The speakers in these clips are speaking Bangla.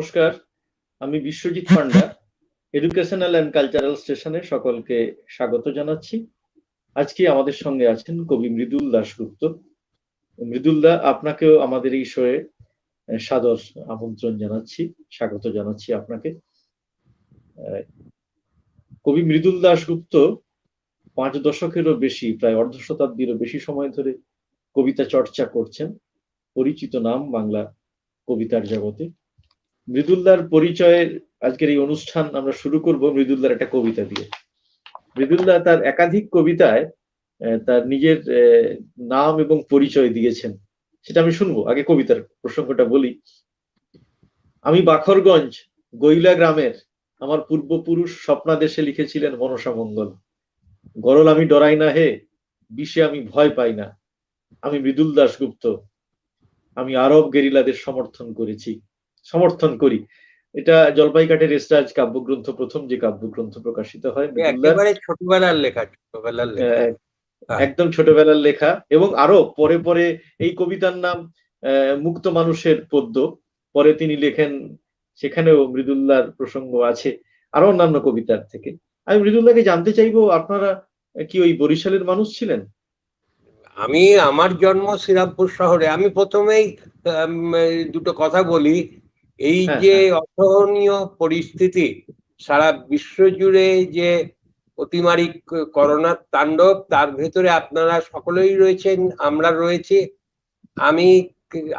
নমস্কার, আমি বিশ্বজিৎ পান্ডা এডুকেশনাল অ্যান্ড কালচারাল স্টেশনে সকলকে স্বাগত জানাচ্ছি। আজকে আমাদের সঙ্গে আছেন কবি মৃদুল দাশগুপ্ত। মৃদুল দা, আপনাকেও আমাদের এই শোয়ে সাদর আমন্ত্রণ জানাচ্ছি, স্বাগত জানাচ্ছি আপনাকে। কবি মৃদুল দাশগুপ্ত 5 দশকেরও বেশি, প্রায় অর্ধ শতাব্দীরও বেশি সময় ধরে কবিতা চর্চা করছেন। পরিচিত নাম বাংলা কবিতার জগতে। মৃদুলদার পরিচয়ের আজকের এই অনুষ্ঠান আমরা শুরু করব মৃদুলদার একটা কবিতা দিয়ে। মৃদুলদা তার একাধিক কবিতায় তার নিজের নাম এবং পরিচয় দিয়েছেন, সেটা আমি শুনবো। আগে কবিতার প্রসঙ্গটা বলি। আমি বাখরগঞ্জ গৈলা গ্রামের, আমার পূর্বপুরুষ স্বপ্নাদেশে লিখেছিলেন মনসা মঙ্গল। গরল আমি ডরাই না হে, বিষে আমি ভয় পাই না। আমি মৃদুল দাশগুপ্ত, আমি আরব গেরিলাদের সমর্থন করি। এটা জলপাইকাঠের এসরাজ কাব্যগ্রন্থ, প্রথম যে কাব্যগ্রন্থ প্রকাশিত হয়। একেবারে ছোটবেলার লেখা। একদম ছোটবেলার লেখা। এবং আরো পরে পরে এই কবিতার নাম মুক্ত মানুষের পদ্য, পরে তিনি লেখেন, সেখানেও মৃদুল্লার প্রসঙ্গ আছে আরো অন্যান্য কবিতার থেকে। আমি মৃদুল্লাকে জানতে চাইবো, আপনারা কি ওই বরিশালের মানুষ ছিলেন? আমার জন্ম শ্রীরামপুর শহরে। আমি প্রথমেই দুটো কথা বলি। এই যে অসহনীয় পরিস্থিতি, সারা বিশ্ব জুড়ে যে অতিমারী করোনার তাণ্ডব, তার ভেতরে আপনারা সকলেই রয়েছেন, আমরা রয়েছি। আমি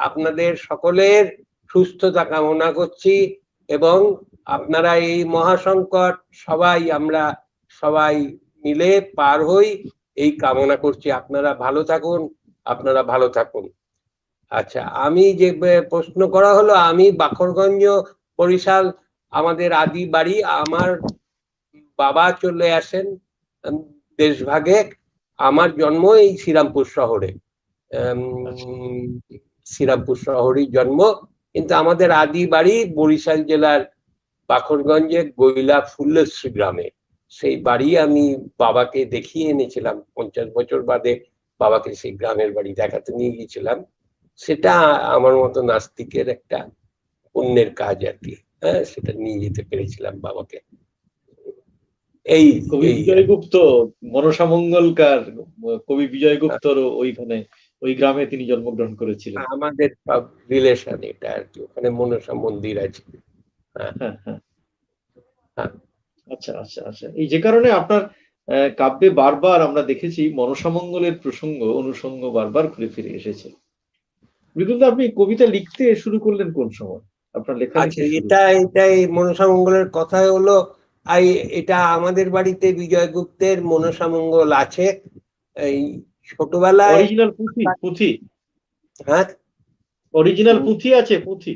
আপনাদের সকলের সুস্থতা কামনা করছি এবং আপনারা এই মহাসংকট আমরা সবাই মিলে পার হই, এই কামনা করছি। আপনারা ভালো থাকুন। আচ্ছা, আমি যে প্রশ্ন করা হলো, আমি বাখরগঞ্জ, বরিশাল আমাদের আদি বাড়ি। আমার বাবা চলে আসেন দেশভাগে। আমার জন্ম এই শ্রীরামপুর শহরেই জন্ম, কিন্তু আমাদের আদি বাড়ি বরিশাল জেলার বাখরগঞ্জে গৈলা ফুল্লশ্রী গ্রামে। সেই বাড়ি আমি বাবাকে দেখিয়ে এনেছিলাম 50 বছর বাদে। বাবাকে সেই গ্রামের বাড়ি দেখাতে নিয়ে গিয়েছিলাম। সেটা আমার মতো নাস্তিকের একটা পুণ্যের কাজ আর কি। হ্যাঁ, সেটা নিয়ে যেতে পেরেছিলাম বাবাকে। এই কবি বিজয়গুপ্ত, মনসা মঙ্গলকার কবি বিজয়গুপ্তর ওইখানে ওই গ্রামে তিনি জন্মগ্রহণ করেছিলেন। আমাদের সব রিলেশন এটা আর কি। ওখানে মনসা মন্দির আছে। আচ্ছা আচ্ছা আচ্ছা। এই যে কারণে আপনার কাব্যে বারবার আমরা দেখেছি মনসা মঙ্গলের অনুষঙ্গ বারবার ঘুরে ফিরে এসেছে। মৃদুলদা, আপনি কবিতা লিখতে শুরু করলেন কোন সময়? আপনার লেখা এটাই মনসা মঙ্গলের কথা হলো। এটা আমাদের বাড়িতে বিজয়গুপ্তের মনসা মঙ্গল আছে। এই ছোটবেলায় অরিজিনাল পুঁথি। হ্যাঁ, অরিজিনাল পুঁথি আছে? পুঁথি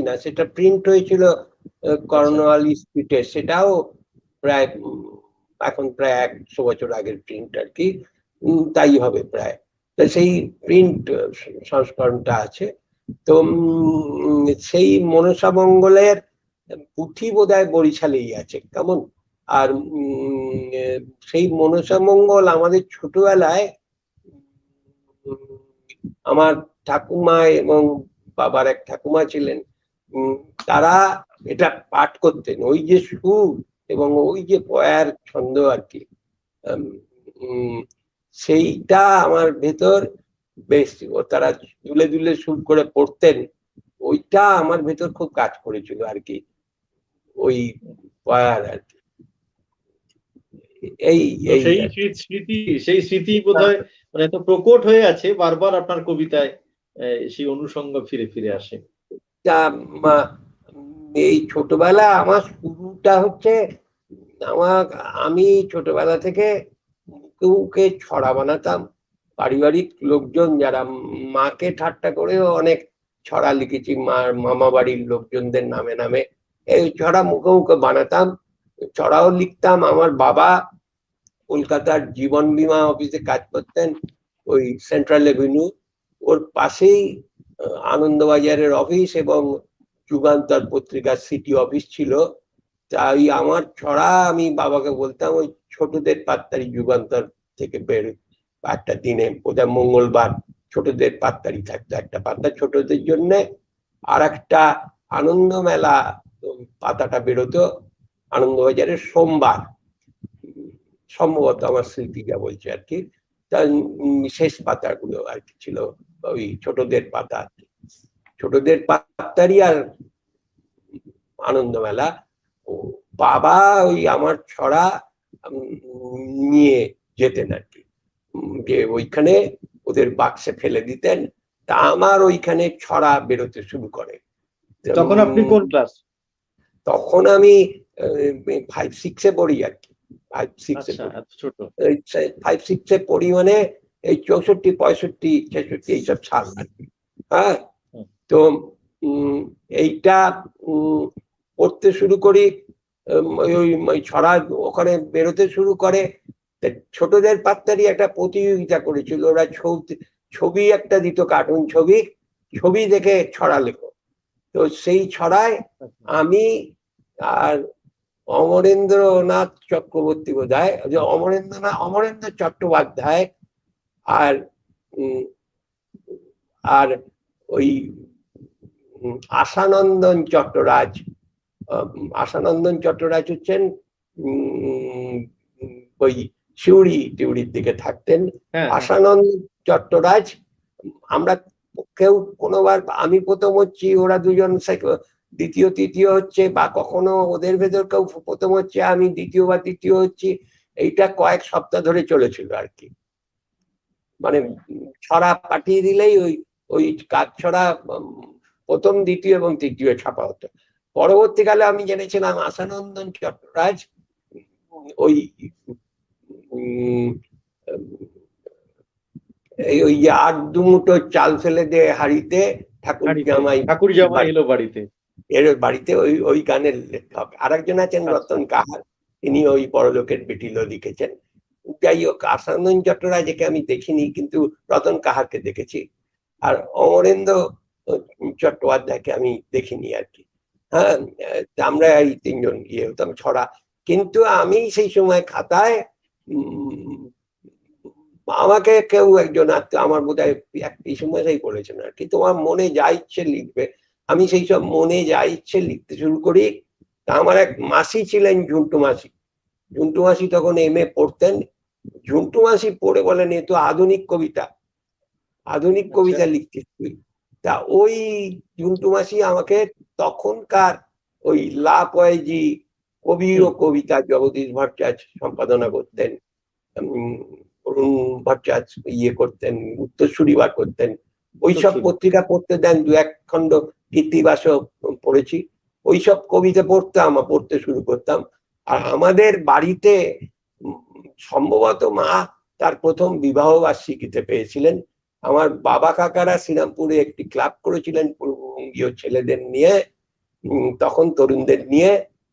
না, সেটা প্রিন্ট হয়েছিল কর্নওয়ালিস স্ট্রিটে। সেটাও এখন প্রায় 100 বছর আগের প্রিন্ট আর কি, তাই হবে প্রায়। সেই প্রিন্ট সংস্করণটা আছে। তো সেই মনসা মঙ্গলের পুঁথি বোধহয় বরিশালেই আছে, কেমন। আর সেই মনসা মঙ্গল আমাদের ছোটবেলায় আমার ঠাকুমা এবং বাবার এক ঠাকুমা ছিলেন, তারা এটা পাঠ করতেন। ওই যে সুর এবং ওই যে পয়ার ছন্দ আর কি, সেইটা আমার ভেতর বেশ, তারা দুলে দুলে সুর করে পড়তেন। ওইটা আমার ভেতর খুব কাজ করেছিল আর কি, ওই পয়ার আর কি। সেই স্মৃতি বোধহয় মানে এত প্রকট হয়ে আছে, বারবার আপনার কবিতায় সেই অনুষঙ্গ ফিরে ফিরে আসে। এই ছোটবেলা আমার শুরুটা হচ্ছে, আমি ছোটবেলা থেকে মুখে ছড়া বানাতাম। পারিবারিক লোকজন যারা, মাকে ঠাট্টা করেও অনেক ছড়া লিখেছি মামা বাড়ির লোকজনদের নামে নামে। এই ছড়া মুখে বানাতাম, ছড়াও লিখতাম। আমার বাবা কলকাতার জীবন বীমা অফিসে কাজ করতেন, ওই সেন্ট্রাল এভিনিউ, ওর পাশেই আনন্দবাজারের অফিস এবং যুগান্তর পত্রিকার সিটি অফিস ছিল। তাই আমার ছড়া আমি বাবাকে বলতাম, ওই ছোটদের পাত্তারি যুগান্তর থেকে বের একটা দিনে, বোধহয় মঙ্গলবার, ছোটদের পাত্তারি থাকতো, একটা পাত্তা ছোটদের জন্য। আর একটা আনন্দ মেলা পাতাটা বেরোতো আনন্দবাজারের সোমবার, সম্ভবত আমার স্মৃতি যা বলছে আর কি, তার শেষ পাতাগুলো আর কি ছিল ওই ছোটদের পাতা, ছোটদের পাতারই আর আনন্দ মেলা। বাবা ওই আমার ছড়া নিয়ে যেতেন আর কি, যে ওইখানে ওদের বাক্সে ফেলে দিতেন, তা আমার ওইখানে ছড়া বেরোতে শুরু করে। তখন আপনি কোন ক্লাস? তখন আমি 5-6 পড়ি আর কি, 5-6 ছোট, 5-6 পড়ি, মানে এই 64, 65, 66 এইসব সাল আর কি। হ্যাঁ, তো এইটা পড়তে শুরু করি, ওই ছড়া ওখানে বেরোতে শুরু করে। ছোটদের পাত্তারই একটা প্রতিযোগিতা করেছিল, ওরা ছবি একটা দিত, কার্টুন ছবি, ছবি দেখে ছড়া লেখো। তো সেই ছড়ায় আমি আর অমরেন্দ্রনাথ চক্রবর্তী বোধহয়, অমরেন্দ্র চট্টোপাধ্যায় আর আর ওই আশানন্দন চট্টরাজ, আশানন্দন চট্টরাজ হচ্ছেন ওই শিউড়ি টিউড়ির দিকে থাকতেন। আশানন্দন চট্টরাজ, আমরা কেউ কোনোবার, আমি প্রথম হচ্ছি, ওরা দুজন দ্বিতীয় তৃতীয় হচ্ছে, বা কখনো ওদের ভেতর কেউ প্রথম হচ্ছে, আমি দ্বিতীয় বা তৃতীয় হচ্ছি। এইটা কয়েক সপ্তাহ ধরে চলেছিল আর কি, মানে ছড়া পাঠিয়ে দিলেই ওই কাজ ছড়া প্রথম, দ্বিতীয় এবং তৃতীয় ছাপা হতো। পরবর্তীকালে আমি জেনেছিলাম আশানন্দন চট্টরাজ ওই ওই যে 8 মুঠো চাল ফেলে দে হাড়িতে ঠাকুর জামাই এলো বাড়িতে, এর বাড়িতে ওই গানের লেখক। আরেকজন আছেন রতন কাহার, তিনি ওই বড়লোকের বেটিলো লিখেছেন। যাই হোক, আশানন্দন চট্টরাজকে আমি দেখিনি, কিন্তু রতন কাহারকে দেখেছি, আর অমরেন্দ্র চট্টোপাধ্যায়কে আমি দেখিনি আর কি। হ্যাঁ, আমরা এই 3 জন গিয়ে হতাম ছড়া। কিন্তু আমি সেই সময় খাতায় আমাকে কেউ একজন, আমার বোধহয় এই সময় বলেছেন আর কি, তোমার মনে যা ইচ্ছে লিখবে। আমি সেই সব মনে যা ইচ্ছে লিখতে শুরু করি। তা আমার এক মাসি ছিলেন, ঝুন্টু মাসি। ঝুন্টু মাসি তখন MA পড়তেন। ঝুন্টু মাসি পড়ে বলেন, এ তো আধুনিক কবিতা, আধুনিক কবিতা লিখছিস তুই। তা ওই ঝুন্টু মাসি আমাকে তখনকার ওই লা পয়েজি, কবি ও কবিতা, জগদীশ ভট্টাচার্য সম্পাদনা করতেন, অরুণ ভট্টাচার্য ইয়ে করতেন, উত্তরসূরি বার করতেন, ওইসব পত্রিকা পড়তে দেন। 2-1 খন্ড কীর্তিবাসও পড়েছি। ওইসব কবিতা পড়তে শুরু করতাম। আর আমাদের বাড়িতে সম্ভবত মা তার প্রথম বিবাহ বার্ষিকীতে পেয়েছিলেন। আমার বাবা কাকারা শ্রীরামপুরে একটি ক্লাব করেছিলেন পূর্ববঙ্গীয় ছেলেদের নিয়ে, তখন তরুণদের নিয়ে।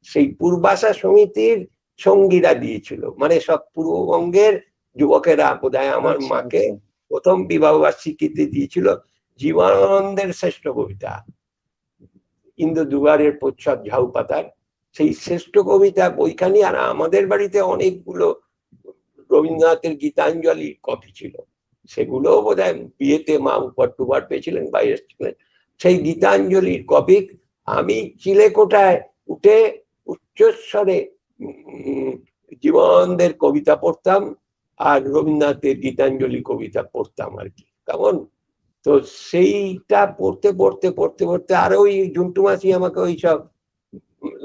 সেই পূর্বাশা সমিতির সঙ্গীরা দিয়েছিল, মানে সব পূর্ববঙ্গের যুবকেরা বোধহয় আমার মাকে প্রথম বিবাহ বার্ষিকীতে দিয়েছিল জীবনানন্দের শ্রেষ্ঠ কবিতা, ইন্দ্র দুগারের প্রচ্ছদ ঝাউ পাতার সেই শ্রেষ্ঠ কবিতা বইখানি। আর আমাদের বাড়িতে অনেকগুলো রবীন্দ্রনাথের গীতাঞ্জলি কপি ছিল, সেগুলো বোধহয় বিয়েতে মা উপহার টুপার পেয়েছিলেন বা এসেছিলেন। সেই গীতাঞ্জলির কপি আমি চিলেকোঠায় উঠে উচ্চস্বরে জীবনানন্দের কবিতা পড়তাম আর রবীন্দ্রনাথের গীতাঞ্জলি কবিতা পড়তাম আর কি। কেমন, তো সেইটা পড়তে পড়তে পড়তে পড়তে আরো ওই ঝুন্টু মাসি আমাকে ওইসব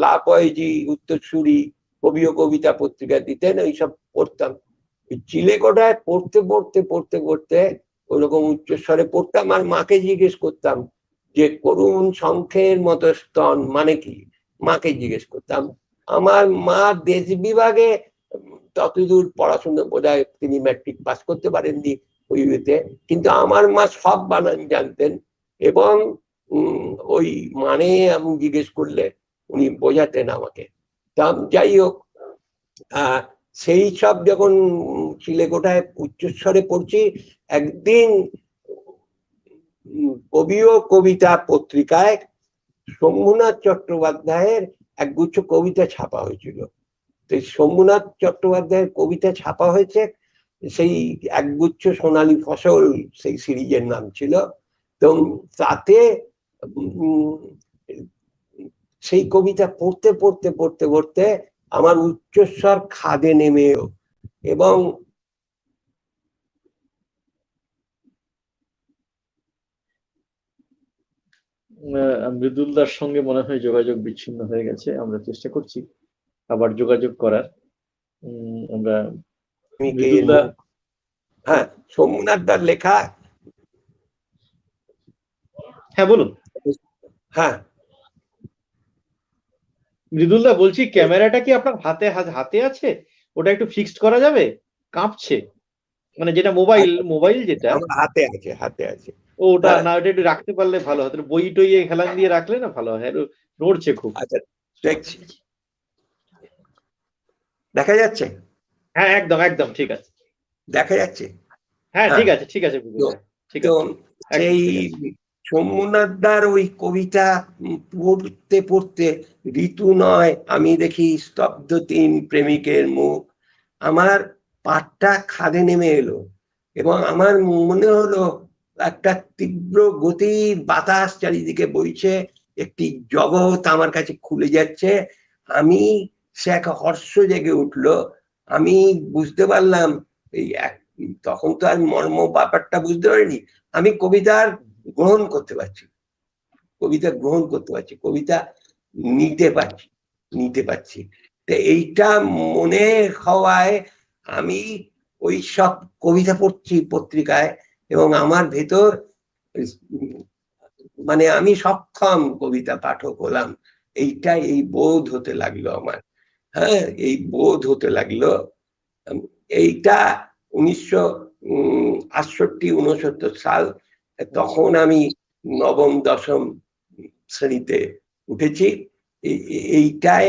লা পয়েজি, উত্তরসূরি, কবি ও কবিতা পত্রিকা দিতেন, ওইসব পড়তাম। চিলেকোঠায় পড়তে পড়তে পড়তে পড়তে ওরকম উচ্চস্বরে পড়তাম, আর মাকে জিজ্ঞেস করতাম যে করুণ শঙ্খের মতো স্তন মানে কি, মাকে জিজ্ঞেস করতাম। আমার মা দেশ বিভাগে ততদূর পড়াশোনা, বোধহয় তিনি ম্যাট্রিক পাস করতে পারেননি ওই ইয়েতে, কিন্তু আমার মা সব বানান জানতেন, এবং ওই মানে আমি জিজ্ঞেস করলে উনি বোঝাতেন আমাকে। তা যাই হোক, সেই সব যখন চিলেকোঠায় উচ্চস্বরে পড়ছি, একদিন কবি ও কবিতা পত্রিকায় শম্ভুনাথ চট্টোপাধ্যায়ের একগুচ্ছ কবিতা ছাপা হয়েছিল। তো শম্ভুনাথ চট্টোপাধ্যায়ের কবিতা ছাপা হয়েছে, সেই একগুচ্ছ সোনালী ফসল সেই সিরিজের নাম ছিল। তো তাতে সেই কবিতা পড়তে পড়তে পড়তে পড়তে আমার উচ্চস্বর খাদে নেমে এলো এবং মৃদুলদার সঙ্গে মনে হয় যোগাযোগ বিচ্ছিন্ন হয়ে গেছে, আমরা চেষ্টা করছি আবার যোগাযোগ করার। আমরা মৃদুলদা, হ্যাঁ, সোমনাথ দার লেখা। হ্যাঁ বলুন। হ্যাঁ মৃদুলদা বলছি, ক্যামেরাটা কি আপনার হাতে হাতে আছে? ওটা একটু ফিক্সড করা যাবে? কাঁপছে, মানে যেটা মোবাইল যেটা হাতে আছে, হাতে আছে। ওটা না, ওটা একটু রাখতে পারলে ভালো হতো। বই টই হেলান দিয়ে রাখলে না ভালো হয়, নড়ছে খুব। আচ্ছা দেখছি, দেখা যাচ্ছে? হ্যাঁ একদম একদম ঠিক আছে, দেখা যাচ্ছে। হ্যাঁ ঠিক আছে ঠিক আছে ঠিক আছে। সেই সোমনাথ দার ওই কবিতা পড়তে পড়তে, ঋতু নয় আমি দেখি স্তব্ধ তিন প্রেমিকের মুখ, আমার পাটটা খাদে নেমে এলো এবং আমার মনে হলো একটা তীব্র গতির বাতাস চারিদিকে বইছে, একটি জগৎ আমার কাছে খুলে যাচ্ছে। আমি সে এক হর্ষ জেগে উঠলো। আমি বুঝতে পারলাম এই তখন তো আর মর্ম ব্যাপারটা বুঝতে পারিনি। আমি কবিতার গ্রহণ করতে পারছি, কবিতা গ্রহণ করতে পারছি, কবিতা নিতে পারছি। তো এইটা মনে হওয়ায় আমি ওই সব কবিতা পড়ছি পত্রিকায় এবং আমার ভেতর মানে আমি সক্ষম কবিতা পাঠক হলাম, এইটা এই বোধ হতে লাগলো আমার। হ্যাঁ, এই বোধ হতে লাগলো। এইটা 1968-69 সাল, তখন আমি নবম দশম শ্রেণীতে উঠেছি। এইটাই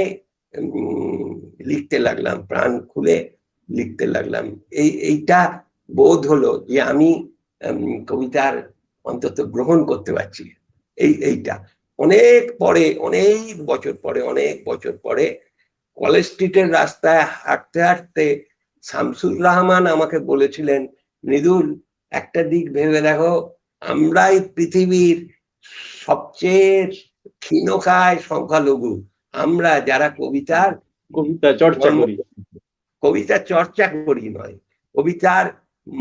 লিখতে লাগলাম, প্রাণ খুলে লিখতে লাগলাম। এইটা বোধ হলো যে আমি কবিতার অন্তত গ্রহণ করতে পারছি। এইটা অনেক পরে, অনেক বছর পরে কলেজ স্ট্রিটের রাস্তায় হাঁটতে হাঁটতে শামসুর রহমান আমাকে বলেছিলেন, মৃদুল একটা দিক ভেবে দেখো, আমরাই পৃথিবীর সবচেয়ে ক্ষীণকায় সংখ্যালঘু, আমরা যারা কবিতা চর্চা করি নয়, কবিতার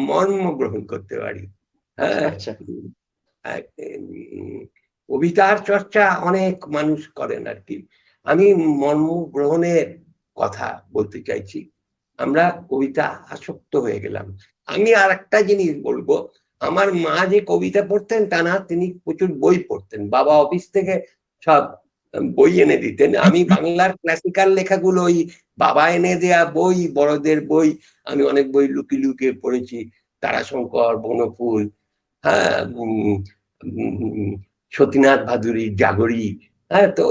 মর্ম গ্রহণ করতে পারি। হ্যাঁ, কবিতার চর্চা অনেক মানুষ করেন আর কি, আমি মর্ম গ্রহণের কথা বলতে চাইছি। আমরা কবিতা আসক্ত হয়ে গেলাম। আমি আর একটা জিনিস বলবো, আমার মা যে কবিতা পড়তেন তা না, তিনি প্রচুর বই পড়তেন, বাবা অফিস থেকে সব বই এনে দিতেন। আমি বাংলার ক্লাসিক্যাল লেখাগুলো, ওই বাবা এনে দেয়া বই, বড়দের বই, আমি অনেক বই লুকিয়ে লুকিয়ে পড়েছি, তারাশঙ্কর, বনফুল, হ্যাঁ, সতীনাথ ভাদুরী, জাগরী। হ্যাঁ, তো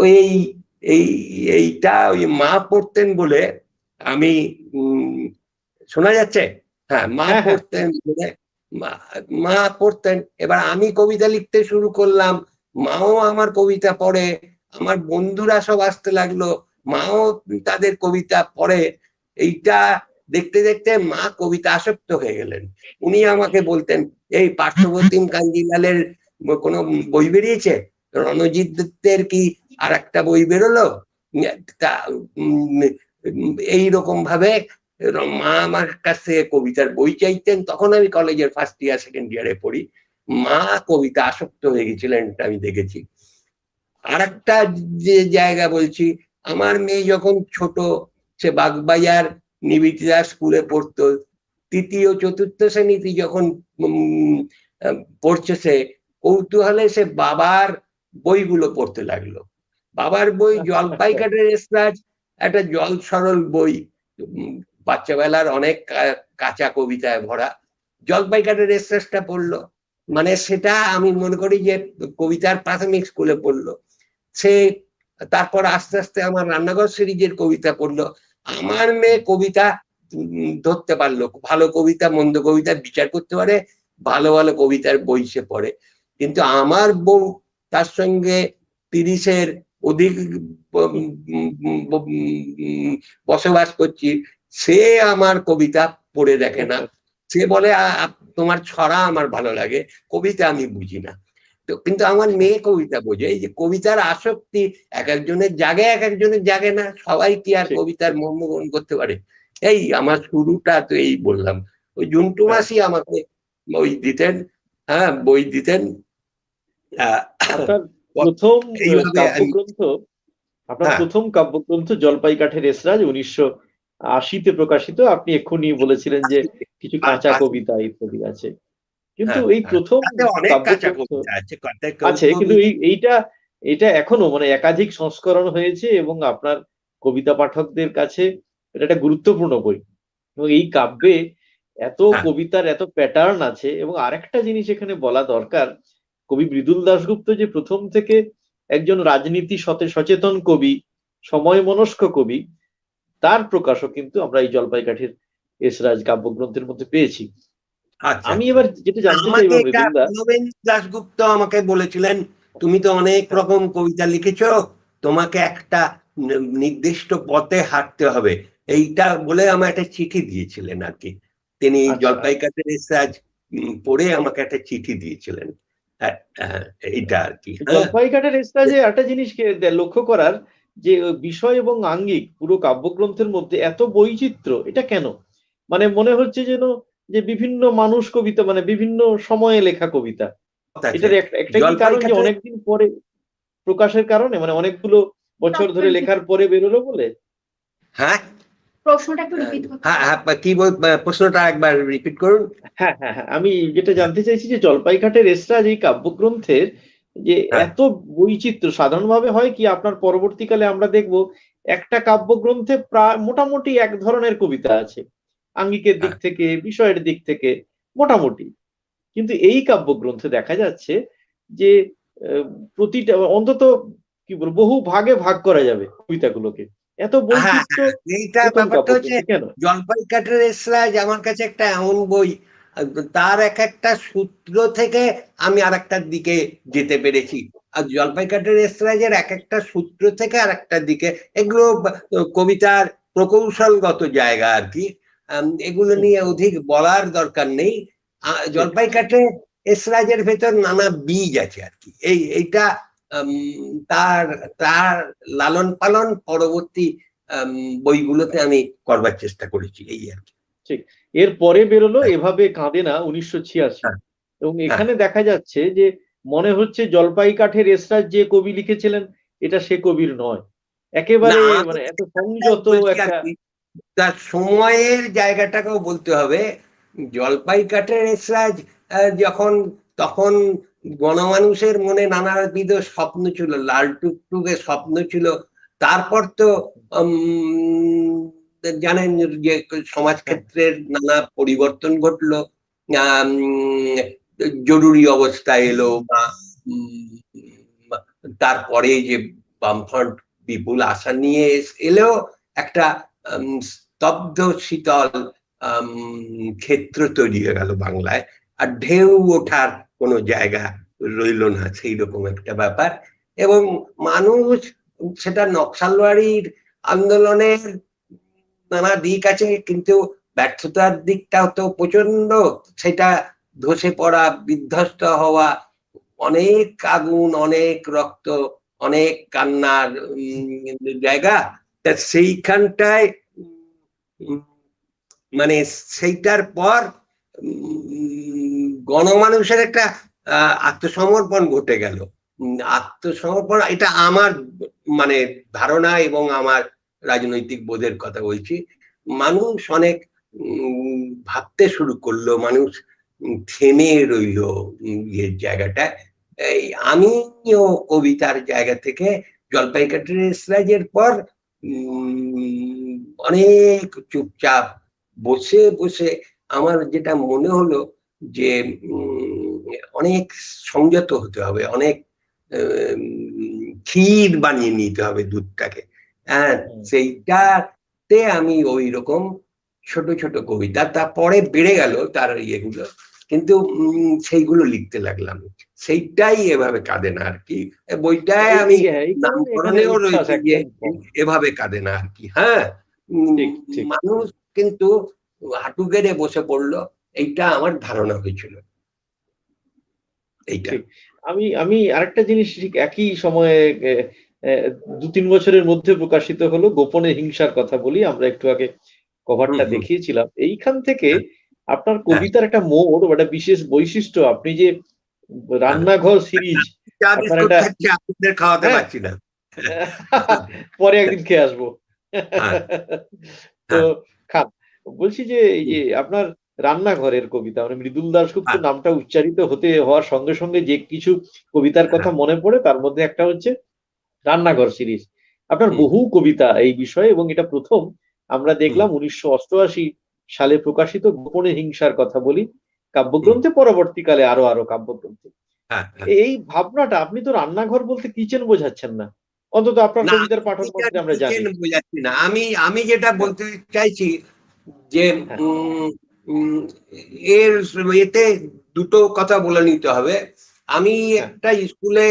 এইটা ওই মা পড়তেন বলে আমি শোনা যাচ্ছে? হ্যাঁ, মা পড়তেন বলে, মা পড়তেন, এবার আমি কবিতা লিখতে শুরু করলাম, মাও আমার কবিতা পড়ে, আমার বন্ধুরা সব আসতে লাগলো, মাও তাদের কবিতা পড়ে। এইটা দেখতে দেখতে মা কবিতা আসক্ত হয়ে গেলেন। উনি আমাকে বলতেন, এই পার্থপ্রতিম কাঞ্জিলালের কোনো বই বেরিয়েছে, রণজিৎ দত্তের কি আর একটা বই বেরোলো, এইরকম ভাবে মা আমার কাছ থেকে কবিতার বই চাইতেন। তখন আমি কলেজের ফার্স্ট ইয়ার সেকেন্ড ইয়ারে পড়ি। মা কবিতা আসক্ত হয়ে গেছিলেন, আমি দেখেছি। আর একটা যে জায়গা বলছি, আমার মেয়ে যখন ছোট, সে বাগবাজার নিবেদিতা স্কুলে পড়তো, তৃতীয় চতুর্থ শ্রেণীতে যখন পড়ছে, সে কৌতূহলে সে বাবার বইগুলো পড়তে লাগলো। বাবার বই জলপাই কাঠের এসরাজ, একটা জল সরল বই, বাচ্চা বেলার অনেক কাঁচা কবিতায় ভরা। জলপাই কাঠের এসরাজটা পড়লো, মানে সেটা আমি মনে করি যে কবিতার প্রাথমিক স্কুলে পড়লো সে। তারপর আস্তে আস্তে আমার রান্নাঘর সিরিজের কবিতা পড়লো। আমার মেয়ে কবিতা ধরতে পারলো, ভালো কবিতা মন্দ কবিতা বিচার করতে পারে, ভালো ভালো কবিতার বই সে পড়ে। কিন্তু আমার বউ, তার সঙ্গে 30-এর অধিক বসবাস করছি, সে আমার কবিতা পড়ে দেখে না। সে বলে তোমার ছড়া আমার ভালো লাগে, কবিতা আমি বুঝি না। তো তো কিন্তু আমার মেয়ে কবিতা বোঝে, এই যে কবিতার আসক্তি এক একজনের জাগে এক একজনের জাগে না, সবাই কি আর কবিতার মর্ম গ্রহণ করতে পারে? এই আমার শুরুটা তো এই বললাম, ওই জুন্টু মাসি আমাকে ওই দিতেন, হ্যাঁ বই দিতেন। আপনার প্রথম এইভাবে কাব্যগ্রন্থ, আপনার প্রথম কাব্যগ্রন্থ জলপাই কাঠের এসরাজ 1980-তে প্রকাশিত। আপনি এক্ষুনি বলেছিলেন যে কিছু কাঁচা কবিতা ইত্যাদি আছে, কিন্তু এই প্রথম অনেক কাঁচা কাব্যগ্রন্থ কবিতা আছে, আছে, কিন্তু এইটা এটা এখনো মানে একাধিক সংস্করণ হয়েছে এবং আপনার কবিতা পাঠকদের কাছে এটা একটা গুরুত্বপূর্ণ বই। এবং এই কাব্যে এত কবিতার এত প্যাটার্ন আছে। এবং আরেকটা জিনিস এখানে বলা দরকার, কবি মৃদুল দাশগুপ্ত যে প্রথম থেকে একজন রাজনীতি সচেতন কবি, সময় মনস্ক কবি, তার প্রকাশও কিন্তু আমরা এই জলপাই কাঠের এসরাজ কাব্যগ্রন্থের মধ্যে পেয়েছি। আমি এবার যেটা জানতে চাইবো মৃদুলদা, দাশগুপ্ত আমাকে বলেছিলেন তুমি তো অনেক রকম কবিতা লিখেছো, তোমাকে একটা নির্দিষ্ট পথে হাঁটতে হবে, এইটা বলে আমার একটা চিঠি দিয়েছিলেন আর কি। তিনি জলপাই কাঠের এসরাজ পড়ে আমাকে একটা চিঠি দিয়েছিলেন, এইটা আর কি। জলপাই কাঠের এসরাজে একটা জিনিস লক্ষ্য করার, যে বিষয় এবং আঙ্গিক পুরো কাব্যগ্রন্থের মধ্যে এত বৈচিত্র্য, এটা কেন? মানে মনে হচ্ছে যেন যে বিভিন্ন মানুষ কবিতা, মানে বিভিন্ন সময়ে লেখা কবিতা। এটার একটা কি কারণ যে অনেকদিন পরে প্রকাশের কারণে, মানে অনেকগুলো বছর ধরে লেখার পরে বেরোলো বলে? হ্যাঁ, প্রশ্নটা একটু রিপিট করুন। হ্যাঁ কি প্রশ্নটা একবার রিপিট করুন। হ্যাঁ হ্যাঁ হ্যাঁ, আমি যেটা জানতে চাইছি যে জলপাই কাঠের এসরাজ এই কাব্যগ্রন্থের যে এত বৈচিত্র্য, সাধারণভাবে হয় কি আপনার পরবর্তীকালে আমরা দেখব একটা কাব্যগ্রন্থে প্রায় মোটামুটি এক ধরনের কবিতা আছে, আঙ্গিকের দিক থেকে, বিষয়ের দিক থেকে মোটামুটি। কিন্তু এই কাব্যগ্রন্থে দেখা যাচ্ছে যে প্রতিটা অন্তত কি বলবো বহু ভাগে ভাগ করা যাবে কবিতাগুলোকে, এত বৈচিত্র্য। এইটা ব্যাপারটা হচ্ছে জলপাই কাঠের এসরাজ আমার কাছে একটা এমন বই, তার এক একটা সূত্র থেকে আমি আর একটার দিকে যেতে পেরেছি। আর জলপাই কাঠের এসরাজের এক একটা সূত্র থেকে আর একটা দিকে, এগুলো কবিতার প্রকৌশলগত জায়গা আর কি, এগুলো নিয়ে অধিক বলার দরকার নেই। জলপাই কাঠের এসরাজের ভেতর নানা বীজ আছে আর কি, এইটা তার তার লালন পালন পরবর্তী বইগুলোতে আমি করবার চেষ্টা করেছি, এই আর কি। ঠিক, এর পরে বেরোলো এভাবে কাঁদে না 1986, এবং এখানে দেখা যাচ্ছে যে মনে হচ্ছে জলপাই কাঠের এসরাজ যে কবি লিখেছিলেন এটা সে কবির নয়, একেবারে মানে এত সংযত একটা। তার সময়ের জায়গাটাকেও বলতে হবে। জলপাই কাঠের এসরাজ যখন, তখন গণমানুষের মনে নানাবিধ স্বপ্ন ছিল, লাল টুকটুকে স্বপ্ন ছিল। তারপর তো জানেন যে সমাজক্ষেত্রের নানা পরিবর্তন ঘটলো, জরুরি অবস্থা এলো, বা তারপরে যে বামফ্রন্ট বিপুল আশা নিয়ে এলেও একটা স্তব্ধ শীতল ক্ষেত্র তৈরি হয়ে গেল বাংলায়, আর ঢেউ ওঠার কোনো জায়গা রইল না, সেই রকম একটা ব্যাপার। এবং মানুষ সেটা নকশালবাড়ির আন্দোলনের নানা দিক আছে, কিন্তু ব্যর্থতার দিকটাও তো প্রচন্ড, সেটা ধসে পড়া, বিধ্বস্ত হওয়া, অনেক আগুন, অনেক রক্ত, অনেক কান্নার জায়গা। তা সেইখানটায় মানে সেইটার পর গণমানুষের একটা আত্মসমর্পণ ঘটে গেল। আত্মসমর্পণ, এটা আমার মানে ধারণা এবং আমার রাজনৈতিক বোধের কথা বলছি। মানুষ অনেক ভাবতে শুরু করলো, মানুষ থেমে রইল জায়গাটায়। এই আমিও কবিতার জায়গা থেকে জলপাই কাঠের এসরাজের পর অনেক চুপচাপ বসে বসে আমার যেটা মনে হলো যে অনেক সংযত হতে হবে, অনেক ক্ষীর বানিয়ে নিতে হবে দুধটাকে। হ্যাঁ, সেইটাতে আমি ওই রকম ছোট ছোট কবিতা, তারপরে বেড়ে গেল তার ইয়েগুলো, কিন্তু সেইগুলো লিখতে লাগলাম। সেইটাই এভাবে কাঁদে না আর কি, বইটায় আমি নামকরণেও রয়েছে যে এভাবে কাঁদে না আর কি। হ্যাঁ, মানুষ কিন্তু হাঁটু গেড়ে বসে পড়লো, এইটা আমার ধারণা হয়েছিল। এইটা আমি আমি আরেকটা জিনিস ঠিক একই সময়ে ২-৩ বছরের মধ্যে প্রকাশিত হলো গোপনে হিংসার কথা বলি। আমরা একটু আগে হুম কভারটা হুম দেখিয়েছিলাম। এইখান থেকে হ্যাঁ আপনার হ্যাঁ কবিতার একটা মোড় বা একটা বিশেষ বৈশিষ্ট্য, আপনি যে হ্যাঁ। রান্নাঘর সিরিজ চা আপনার বিস্কুট একটা, খাচ্ছি, আপনাদের খাওয়াতে হ্যাঁ, পারছি না। পরে একদিন খেয়ে আসবো। হ্যাঁ তো হ্যাঁ খান। বলছি যে এই যে আপনার রান্নাঘরের কবিতা মানে মৃদুল দাশগুপ্ত হ্যাঁ নামটা উচ্চারিত হওয়ার সঙ্গে সঙ্গে যে কিছু কবিতার কথা হ্যাঁ মনে পড়ে তার মধ্যে একটা হচ্ছে রান্নাঘর সিরিজ। আপনার হুম বহু কবিতা এই বিষয়ে, এবং এটা প্রথম আমরা হুম দেখলাম 1988 সালে প্রকাশিত গোপনে হিংসার কথা বলি হুম কাব্যগ্রন্থে, পরবর্তীকালে আরো আরো কাব্যগ্রন্থে। হ্যাঁ হ্যাঁ। এই ভাবনাটা, আপনি তো রান্নাঘর বলতে কিচেন বোঝাচ্ছেন না, অন্তত আপনার না, কবিতার পাঠক কিচেন মধ্যে আমরা জানি। কিচেন বোঝাচ্ছি না, আমি আমি যেটা হ্যাঁ, বলতে চাইছি যে হ্যাঁ, উম, উম, এর এতে দুটো কথা বলে নিতে হবে। আমি হ্যাঁ, একটা স্কুলে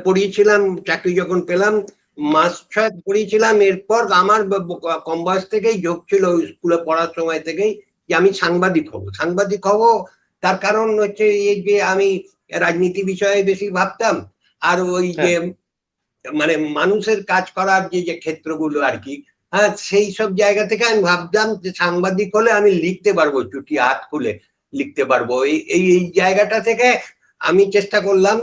পড়িয়েছিলাম, চাকরি যখন পেলাম মাস 6 পড়িয়েছিলাম। এরপর আমার কম বয়স থেকেই ঝোঁক ছিল স্কুলে পড়ার সময় থেকেই যে আমি সাংবাদিক হব, সাংবাদিক হব। তার কারণ হচ্ছে এই যে আমি রাজনীতি বিষয়ে বেশি ভাবতাম, আর ওই যে হ্যাঁ, মানে মানুষের কাজ করার যে যে ক্ষেত্রগুলো আর কি, হ্যাঁ, সেই সব জায়গা থেকে আমি ভাবতাম যে সাংবাদিক হলে আমি লিখতে পারবো, চুটি হাত খুলে লিখতে পারবো। এই এই এই জায়গাটা থেকে আমি চেষ্টা করলাম।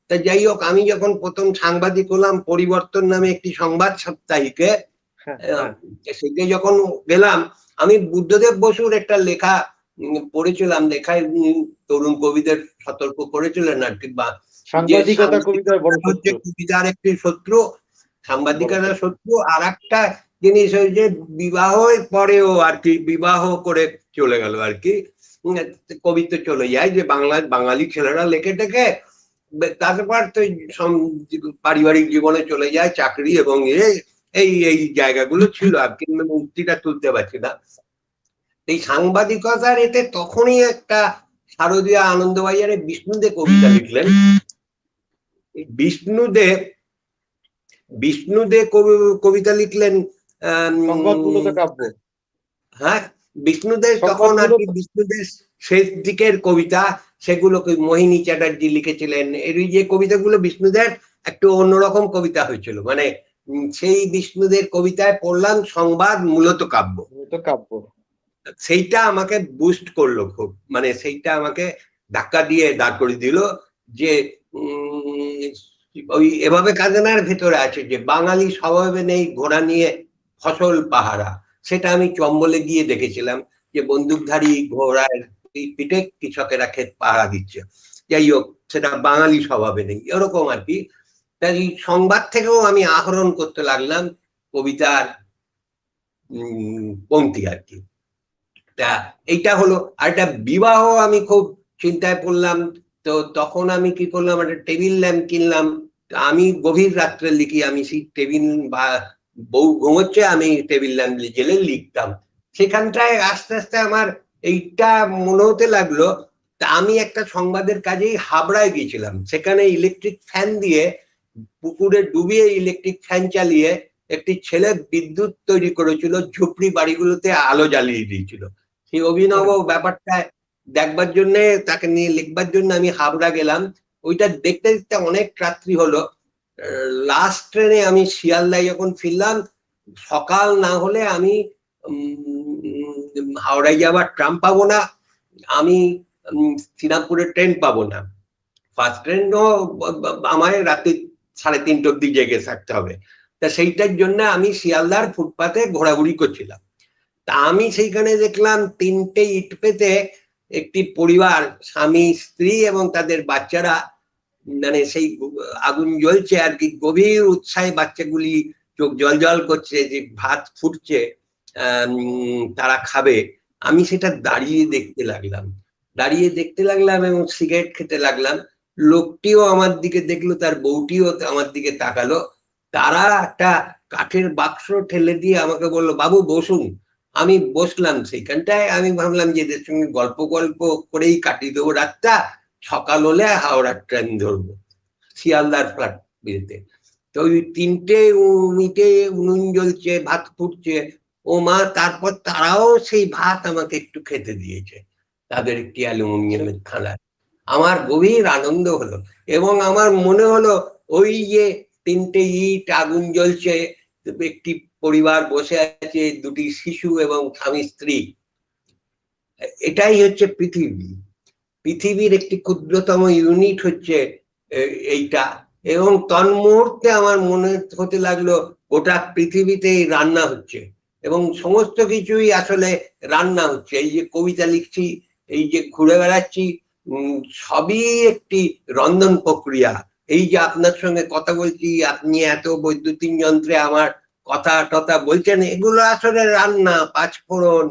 তা যাই হোক, আমি যখন প্রথম সাংবাদিক হলাম পরিবর্তন নামে একটি সংবাদ সাপ্তাহিকে, হ্যাঁ, হ্যাঁ, সেটা যখন গেলাম, আমি বুদ্ধদেব বসুর একটা লেখা পড়েছিলাম। লেখায় তরুণ কবিদের সতর্ক করেছিলেন আর কি, বা যে সাংবাদিকতা কবিতার বড় সাংবাদিকতা হচ্ছে শত্রু। কবিতার একটি শত্রু, বড় সাংবাদিকতা শত্রু। শত্রু। আর একটা জিনিস হয়েছে বিবাহের পরেও আর কি, বিবাহ করে চলে গেল আর কি, কবি তো চলে যায় যে বাঙালি ছেলেরা লেখে টেকে, তারপর তো পারিবারিক জীবনে চলে যায়, চাকরি এবং এই এই জায়গাগুলো ছিল আর কি, মুক্তিটা তুলতে পারছি না। এই সাংবাদিকতার এতে তখনই একটা শারদীয় আনন্দবাজারে বিষ্ণুদে কবিতা লিখলেন। বিষ্ণুদে বিষ্ণুদে কবিতা লিখলেন। সংবাদমূলত কাব্য। হ্যাঁ, বিষ্ণুদের তখন আর কি, সংবাদমূলত। বিষ্ণুদের শেষ দিকের কবিতা, সেগুলো মোহিনী চ্যাটার্জি লিখেছিলেন। এর যে কবিতাগুলো বিষ্ণুদের একটু অন্যরকম কবিতা হয়েছিল, মানে সেই বিষ্ণুদের কবিতায় পড়লাম সংবাদ মূলত কাব্য। মূলত কাব্য। সেইটা আমাকে বুস্ট করলো খুব, মানে সেইটা আমাকে ধাক্কা দিয়ে দাঁড় করে দিল যে ওই এভাবে কাজনার ভেতরে আছে যে বাঙালি স্বভাবে নেই ঘোড়া নিয়ে ফসল পাহারা। সেটা আমি চম্বলে গিয়ে দেখেছিলাম যে বন্দুকধারী ঘোড়ার পিঠে কৃষকেরা ক্ষেত পাহারা দিচ্ছে। যাই হোক, সেটা বাঙালি স্বভাবে নেই, এরকম আর কি। তাই সংবাদ থেকেও আমি আহরণ করতে লাগলাম কবিতার পংক্তি আর কি। তা এইটা হলো। আর একটা বিবাহ, আমি খুব চিন্তায় পড়লাম। তো তখন আমি কি করলাম, একটা টেবিল ল্যাম্প কিনলাম। আমি গভীর রাত্রে লিখি, আমি সেই টেবিল বা বউ ঘুমোচ্ছে, আমি টেবিল ল্যাম্প জেলে লিখতাম। সেখানটায় আস্তে আস্তে আমার এইটা মনে হতে লাগলো। তা আমি একটা সংবাদের কাজেই হাবড়ায় গিয়েছিলাম, সেখানে ইলেকট্রিক ফ্যান দিয়ে, পুকুরে ডুবিয়ে ইলেকট্রিক ফ্যান চালিয়ে একটি ছেলে বিদ্যুৎ তৈরি করেছিল, ঝুপড়ি বাড়িগুলোতে আলো জ্বালিয়ে দিয়েছিল। সেই অভিনব হ্যাঁ, ব্যাপারটা দেখবার জন্য, তাকে নিয়ে লিখবার জন্য আমি হাবড়া গেলাম। ওইটা দেখতে দেখতে অনেক রাত্রি হলো। লাস্ট ট্রেনে আমি শিয়ালদায় যখন ফিরলাম, সকাল না হলে আমি হাওড়ায় যাবার ট্রাম পাবো না, আমি শ্রীরামপুরের ট্রেন পাবো না। ফার্স্ট ট্রেনও আমায় রাতে 3:30 অব্দি জেগে থাকতে হবে। তা সেইটার জন্য আমি শিয়ালদার ফুটপাতে ঘোরাঘুরি করছিলাম। তা আমি সেইখানে দেখলাম 3টে ইট পেতে একটি পরিবার, স্বামী স্ত্রী এবং তাদের বাচ্চারা, মানে সেই আগুন জ্বলছে আর কি, গভীর উৎসাহে বাচ্চাগুলি চোখ জল জল করছে যে ভাত ফুটছে, তারা খাবে। আমি সেটা দাঁড়িয়ে দেখতে লাগলাম এবং সিগারেট খেতে লাগলাম। লোকটিও আমার দিকে দেখলো, তার বউটিও আমার দিকে তাকালো। তারা একটা কাঠের বাক্স ঠেলে দিয়ে আমাকে বললো, বাবু বসুন। আমি বসলাম সেইখানটায়। আমি ভাবলাম যে এদের সঙ্গে গল্প করেই কাটিয়ে দেবো রাতটা, সকাল হলে হাওড়ার ট্রেন ধরবো শিয়ালদার ফ্ল্যাট বিয়েতে। তো ওই 3টে ইটে উনুন জ্বলছে, ভাত ফুটছে। ও মা, তারপর তারাও সেই ভাত আমাকে একটু খেতে দিয়েছে, তাদের একটি অ্যালুমিনিয়ামের থালায়। আমার গভীর আনন্দ হলো এবং আমার মনে হলো ওই যে 3টে ইট, আগুন জ্বলছে, একটি পরিবার বসে আছে, 2টি শিশু এবং স্বামী স্ত্রী, এটাই হচ্ছে পৃথিবী। পৃথিবীর একটি ক্ষুদ্রতম ইউনিট হচ্ছে এইটা। এবং তন্মুহূর্তে আমার মনে হতে লাগলো গোটা পৃথিবীতেই রান্না হচ্ছে এবং সমস্ত কিছুই আসলে রান্না হচ্ছে। এই যে কবিতা লিখছি, এই যে ঘুরে বেড়াচ্ছি, সবই একটি রন্ধন প্রক্রিয়া। এই যে আপনার সঙ্গে কথা বলছি, আপনি এত বৈদ্যুতিন যন্ত্রে আমার কথা টথা বলছেন, এগুলো আসলে রান্না। 5 ফোড়ন,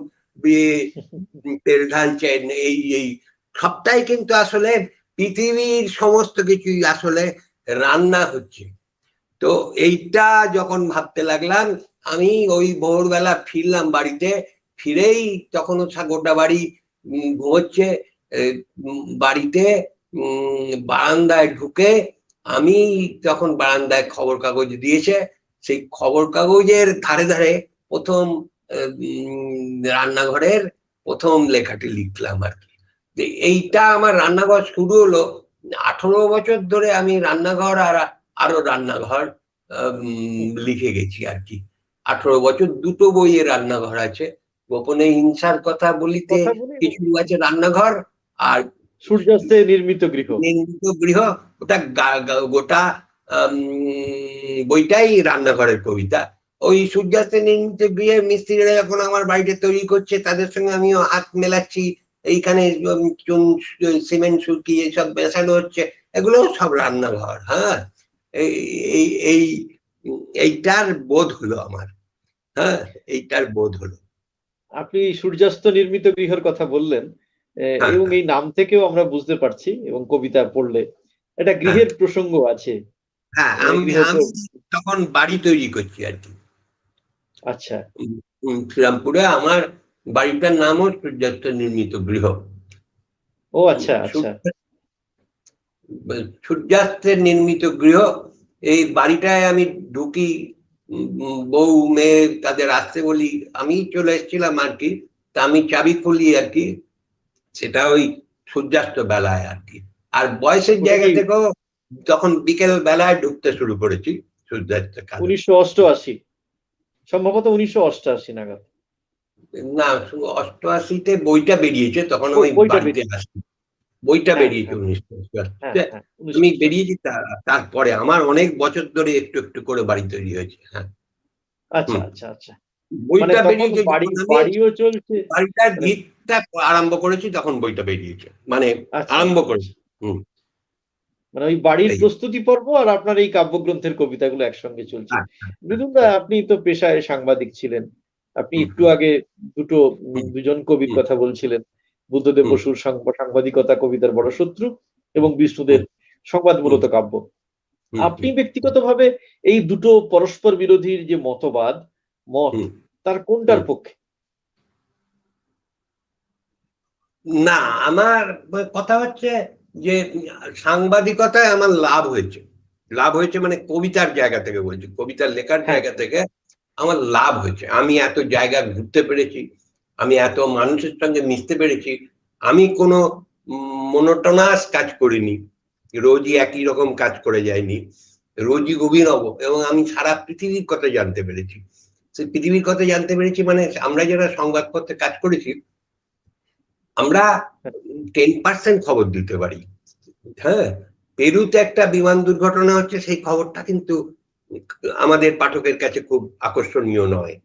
তেল ঢালছেন, এই সবটাই কিন্তু আসলে পৃথিবীর সমস্ত কিছুই আসলে রান্না হচ্ছে। তো এইটা যখন ভাবতে লাগলাম, আমি ওই ভোরবেলা ফিরলাম বাড়িতে, ফিরেই তখন গোটা বাড়ি ঘুমোচ্ছে। বাড়িতে বারান্দায় ঢুকে আমি তখন বারান্দায় খবর কাগজ দিয়েছে, সেই খবর কাগজের ধারে ধারে প্রথম রান্নাঘরের প্রথম লেখাটি লিখলাম আর কি। এইটা আমার রান্নাঘর শুরু হলো। 18 বছর ধরে আমি রান্নাঘর আর আরো রান্নাঘর লিখে গেছি আর কি। 18 বছর 2টো বইয়ে রান্নাঘর আছে। গোপনে হিংসার কথা বলিতে কিছু আছে রান্নাঘর, আর সূর্যাস্তে নির্মিত গৃহ, ওটা গোটা বইটাই রান্নাঘরের কবিতা। ওই সূর্যাস্তে নির্মিত গৃহে মিস্ত্রিরা যখন আমার বাড়িতে তৈরি করছে, তাদের সঙ্গে আমিও হাত মেলাচ্ছি, এইখানে চুন সিমেন্ট সুরকি এসব মেশানো হচ্ছে, এগুলো সব রান্নাঘর। হ্যাঁ, এইটার বোধ হলো আমার। হ্যাঁ, এইটার বোধ হলো। আপনি সূর্যাস্ত নির্মিত গৃহের কথা বললেন, এবং এই নাম থেকেও আমরা বুঝতে পারছি, এবং কবিতা পড়লে এটা গৃহের প্রসঙ্গ আছে। হ্যাঁ, আমি তখন বাড়ি তৈরি করছি আর কি। আচ্ছা, শ্রীরামপুরে আমার বাড়িটার নামও সূর্যাস্ত নির্মিত গৃহ। ও আচ্ছা আচ্ছা। সূর্যাস্তের নির্মিত গৃহ, এই বাড়িটায় আমি ঢুকি, বউ মেয়ে তাদের আসতে বলি, আমি চলে এসেছিলাম আর কি। তা আমি চাবি খুলি আর কি, সেটা ওই সূর্যাস্ত বেলায় আর কি। আর বয়সের জায়গা থেকেও তখন বিকেল বেলায় ঢুকতে শুরু করেছি সূর্যাস্ত। 1988, সম্ভবত 1988 নাগাদ। না, 88-তে বইটা বেরিয়েছে, তখন আমি বাড়িতে আসি। বইটা বেরিয়েছে 1988। আমি বেরিয়েছি তারপরে আমার অনেক বছর ধরে একটু একটু করে বাড়ি তৈরি হয়েছে। হ্যাঁ, আচ্ছা আচ্ছা আচ্ছা। বইটা বেরিয়েছে, বাড়িও চলছে, বাড়িটার ভিতটা আরম্ভ করেছি, তখন বইটা বেরিয়েছে, মানে আরম্ভ করেছি। মানে ওই বাড়ির প্রস্তুতি পর্ব আর আপনার এই কাব্যগ্রন্থের কবিতাগুলো একসঙ্গে চলছে। মৃদুলদা, আপনি তো পেশায় সাংবাদিক ছিলেন, আপনি একটু আগে দুজন কবির কথা বলছিলেন, বুদ্ধদেব বসুর সাংবাদিকতা কবিতার বড় শত্রু এবং বিষ্ণুদের সংবাদমূলত কাব্য। আপনি ব্যক্তিগতভাবে এই দুটো পরস্পর বিরোধীর যে মত তার কোনটার পক্ষে? না, আমার কথা হচ্ছে যে সাংবাদিকতায় আমার লাভ হয়েছে। লাভ হয়েছে মানে কবিতার জায়গা থেকে বলছি, কবিতার লেখার জায়গা থেকে আমার লাভ হয়েছে। আমি এত জায়গা ঘুরতে পেরেছি, আমি এত মানুষের সঙ্গে মিশতে পেরেছি, আমি কোনো মনোটোনাস কাজ করিনি, রোজই একই রকম কাজ করে যাইনি, রোজই অভিনব। এবং আমি সারা পৃথিবীর কথা জানতে পেরেছি। সেই পৃথিবীর কথা জানতে পেরেছি মানে আমরা যারা সংবাদপত্রে কাজ করেছি, আমরা 10% খবর দিতে পারি। হ্যাঁ, পেরুতে একটা বিমান দুর্ঘটনা হচ্ছে, সেই খবরটা কিন্তু আমাদের পাঠকের কাছে খুব আকর্ষণীয় নয়।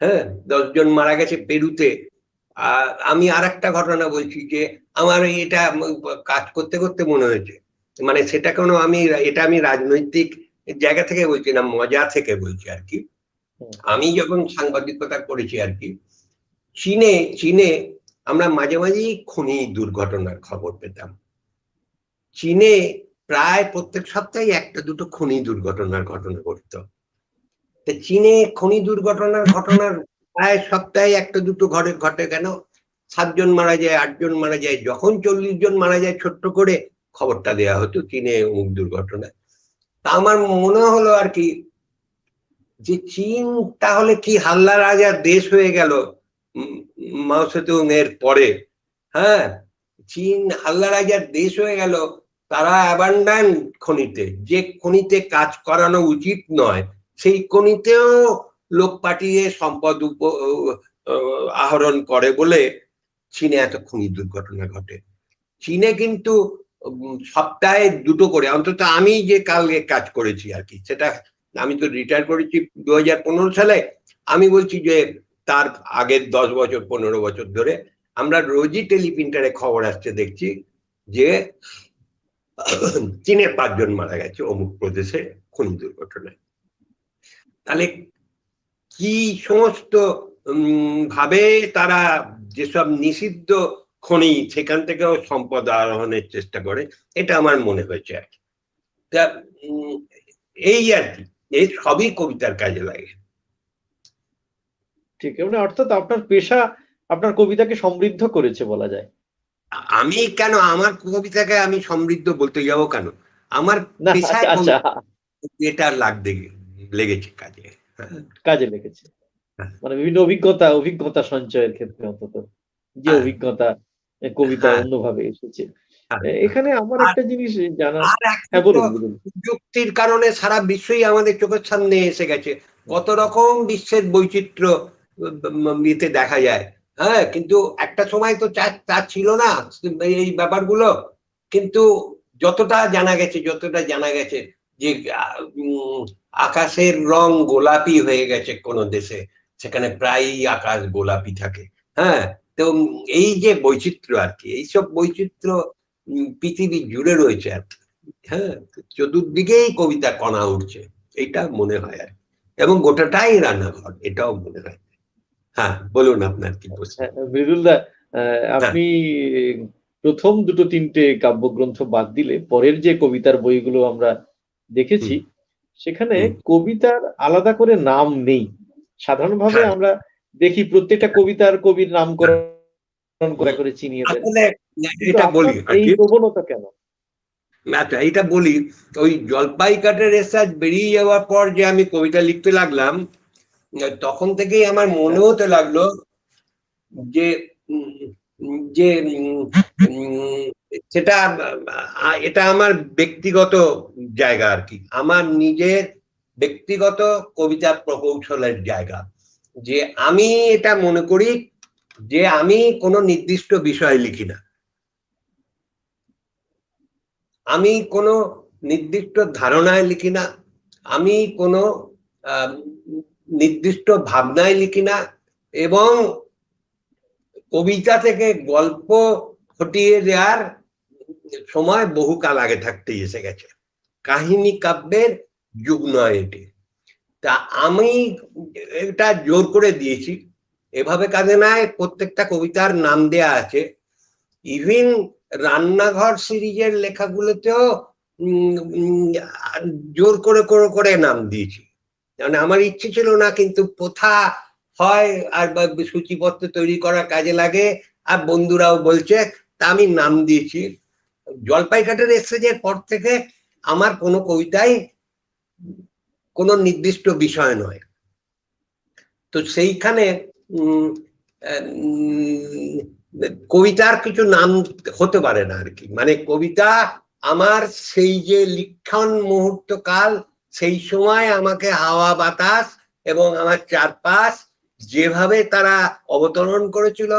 হ্যাঁ, 10 জন মারা গেছে পেরুতে। আমি আর একটা ঘটনা বলছি যে আমার এটা কাজ করতে করতে মনে হয়েছে, মানে সেটা কোনো এটা আমি রাজনৈতিক জায়গা থেকে বলছি না, মজা থেকে বলছি আর কি। আমি যখন সাংবাদিকতা করেছি আর কি, চীনে আমরা মাঝে মাঝেই খনি দুর্ঘটনার খবর পেতাম। চীনে প্রায় প্রত্যেক সপ্তাহে একটা দুটো খনি দুর্ঘটনার ঘটনা ঘটতো। চীনে খনি দুর্ঘটনার প্রায় সপ্তাহে একটা দুটো ঘটে কেন? 7 জন মারা যায়, 8 জন মারা যায়। যখন 40 জন মারা যায়, ছোট্ট করে খবরটা দেওয়া হতো চীনে অমুক দুর্ঘটনা। তা আমার মনে হলো আর কি যে চীন তাহলে কি হাল্লা রাজার দেশ হয়ে গেল মাও সেতুং এর পরে। হ্যাঁ, চীন হাল্লারাজার দেশ হয়ে গেল, তারা অ্যাবান্ডান খনিতে, যে খনিতে কাজ করানো উচিত নয় সেই খনিতেও লোক পাঠিয়ে সম্পদ আহরণ করে বলে চীনে এত খনি দুর্ঘটনা ঘটে। চীনে কিন্তু সপ্তাহে 2টো করে, অন্তত আমি যে কালকে কাজ করেছি আর কি, সেটা আমি তো রিটায়ার করেছি 2015 সালে, আমি বলছি যে তার আগের 10 বছর 15 বছর ধরে আমরা রোজই টেলিপ্রিন্টারে খবর আসছে, দেখছি যে চীনে 5 জন মারা গেছে অমুক প্রদেশে খনি দুর্ঘটনায়। তাহলে কি সমস্ত ভাবে তারা যেসব নিষিদ্ধ খনি সেখান থেকেও সম্পদ আরোহণের চেষ্টা করে, এটা আমার মনে হয়েছে আর কি। এই আর কি, এই সবই কবিতার কাজে লাগে। ঠিক, মানে অর্থাৎ আপনার পেশা আপনার কবিতাকে সমৃদ্ধ করেছে বলা যায়। আমি কেন আমার কবিতাকে আমি সমৃদ্ধ বলতে যাবো কেন? আমার পেশায় এটা লেগেছে কাজে, কাজে লেগেছে, মানে বিভিন্ন অভিজ্ঞতা সঞ্চয়ের ক্ষেত্রে অন্তত যে অভিজ্ঞতা কবিতা অন্যভাবে এসেছে। এখানে আমার একটা জিনিস জানা, হ্যাঁ বলুন। প্রযুক্তির কারণে সারা বিশ্বই আমাদের চোখের সামনে এসে গেছে, কত রকম বিশ্বের বৈচিত্র্য ইতে দেখা যায়। হ্যাঁ, কিন্তু একটা সময় তো তা ছিল না এই ব্যাপারগুলো। কিন্তু যতটা জানা গেছে যে আকাশের রং গোলাপি হয়ে গেছে কোন দেশে, সেখানে প্রায়ই আকাশ গোলাপি থাকে। হ্যাঁ, তো এই যে বৈচিত্র্য আর কি, এইসব বৈচিত্র্য পৃথিবী জুড়ে রয়েছে আর কি। হ্যাঁ, চতুর্দিকেই কবিতা কণা উঠছে, এটা মনে হয় আর, এবং গোটাটাই রান্নাঘর, এটাও মনে হয়। হ্যাঁ বলুন, আপনার কি প্রশ্ন? মৃদুলদা, আপনি প্রথম 2-3টে কাব্যগ্রন্থ বাদ দিলে পরের যে কবিতার বইগুলো আমরা দেখেছি সেখানে কবিতার আলাদা করে নাম নেই। সাধারণভাবে আমরা দেখি প্রত্যেকটা কবিতার কবির নামকরণ করে চিনিয়ে দেন। এটা বলি এই প্রবণতা কেন? আচ্ছা, এটা বলি, ওই জলপাই কাঠের রিসার্চ বেরিয়ে যাওয়ার পর যে আমি কবিতা লিখতে লাগলাম, তখন থেকেই আমার মনে হতে লাগলো যে সেটা এটা আমার ব্যক্তিগত জায়গা আর কি, আমার নিজের ব্যক্তিগত কবিতা প্রকৌশলের জায়গা। যে আমি এটা মনে করি যে আমি কোনো নির্দিষ্ট বিষয় লিখি না, আমি কোনো নির্দিষ্ট ধারণায় লিখি না, আমি কোনো নির্দিষ্ট ভাবনায় লিখি না, এবং কবিতা থেকে গল্প ফুটিয়ে দেওয়ার সময় বহুকাল আগে থাকতেই এসে গেছে। কাহিনী কাব্যের যুগ নয় এটি। তা আমি এটা জোর করে দিয়েছি, এভাবে কাজে নয়, প্রত্যেকটা কবিতার নাম দেয়া আছে। ইভিন রান্নাঘর সিরিজের লেখাগুলোতেও জোর করে নাম দিয়েছি। মানে আমার ইচ্ছে ছিল না, কিন্তু প্রথা হয় আর সূচিপত্র তৈরি করার কাজে লাগে, আর বন্ধুরাও বলছে, তা আমি নাম দিয়েছি। জলপাই কাঠের এক্সচেঞ্জের পর থেকে আমার কোনো কবিতাই কোনো নির্দিষ্ট বিষয় নয়। তো সেইখানে কবিতার কিছু নাম হতে পারে না আর কি। মানে কবিতা আমার সেই যে লিখন মুহূর্ত কাল, সেই সময় আমাকে হাওয়া বাতাস এবং আমার চারপাশ যেভাবে তারা অবতরণ করেছিল,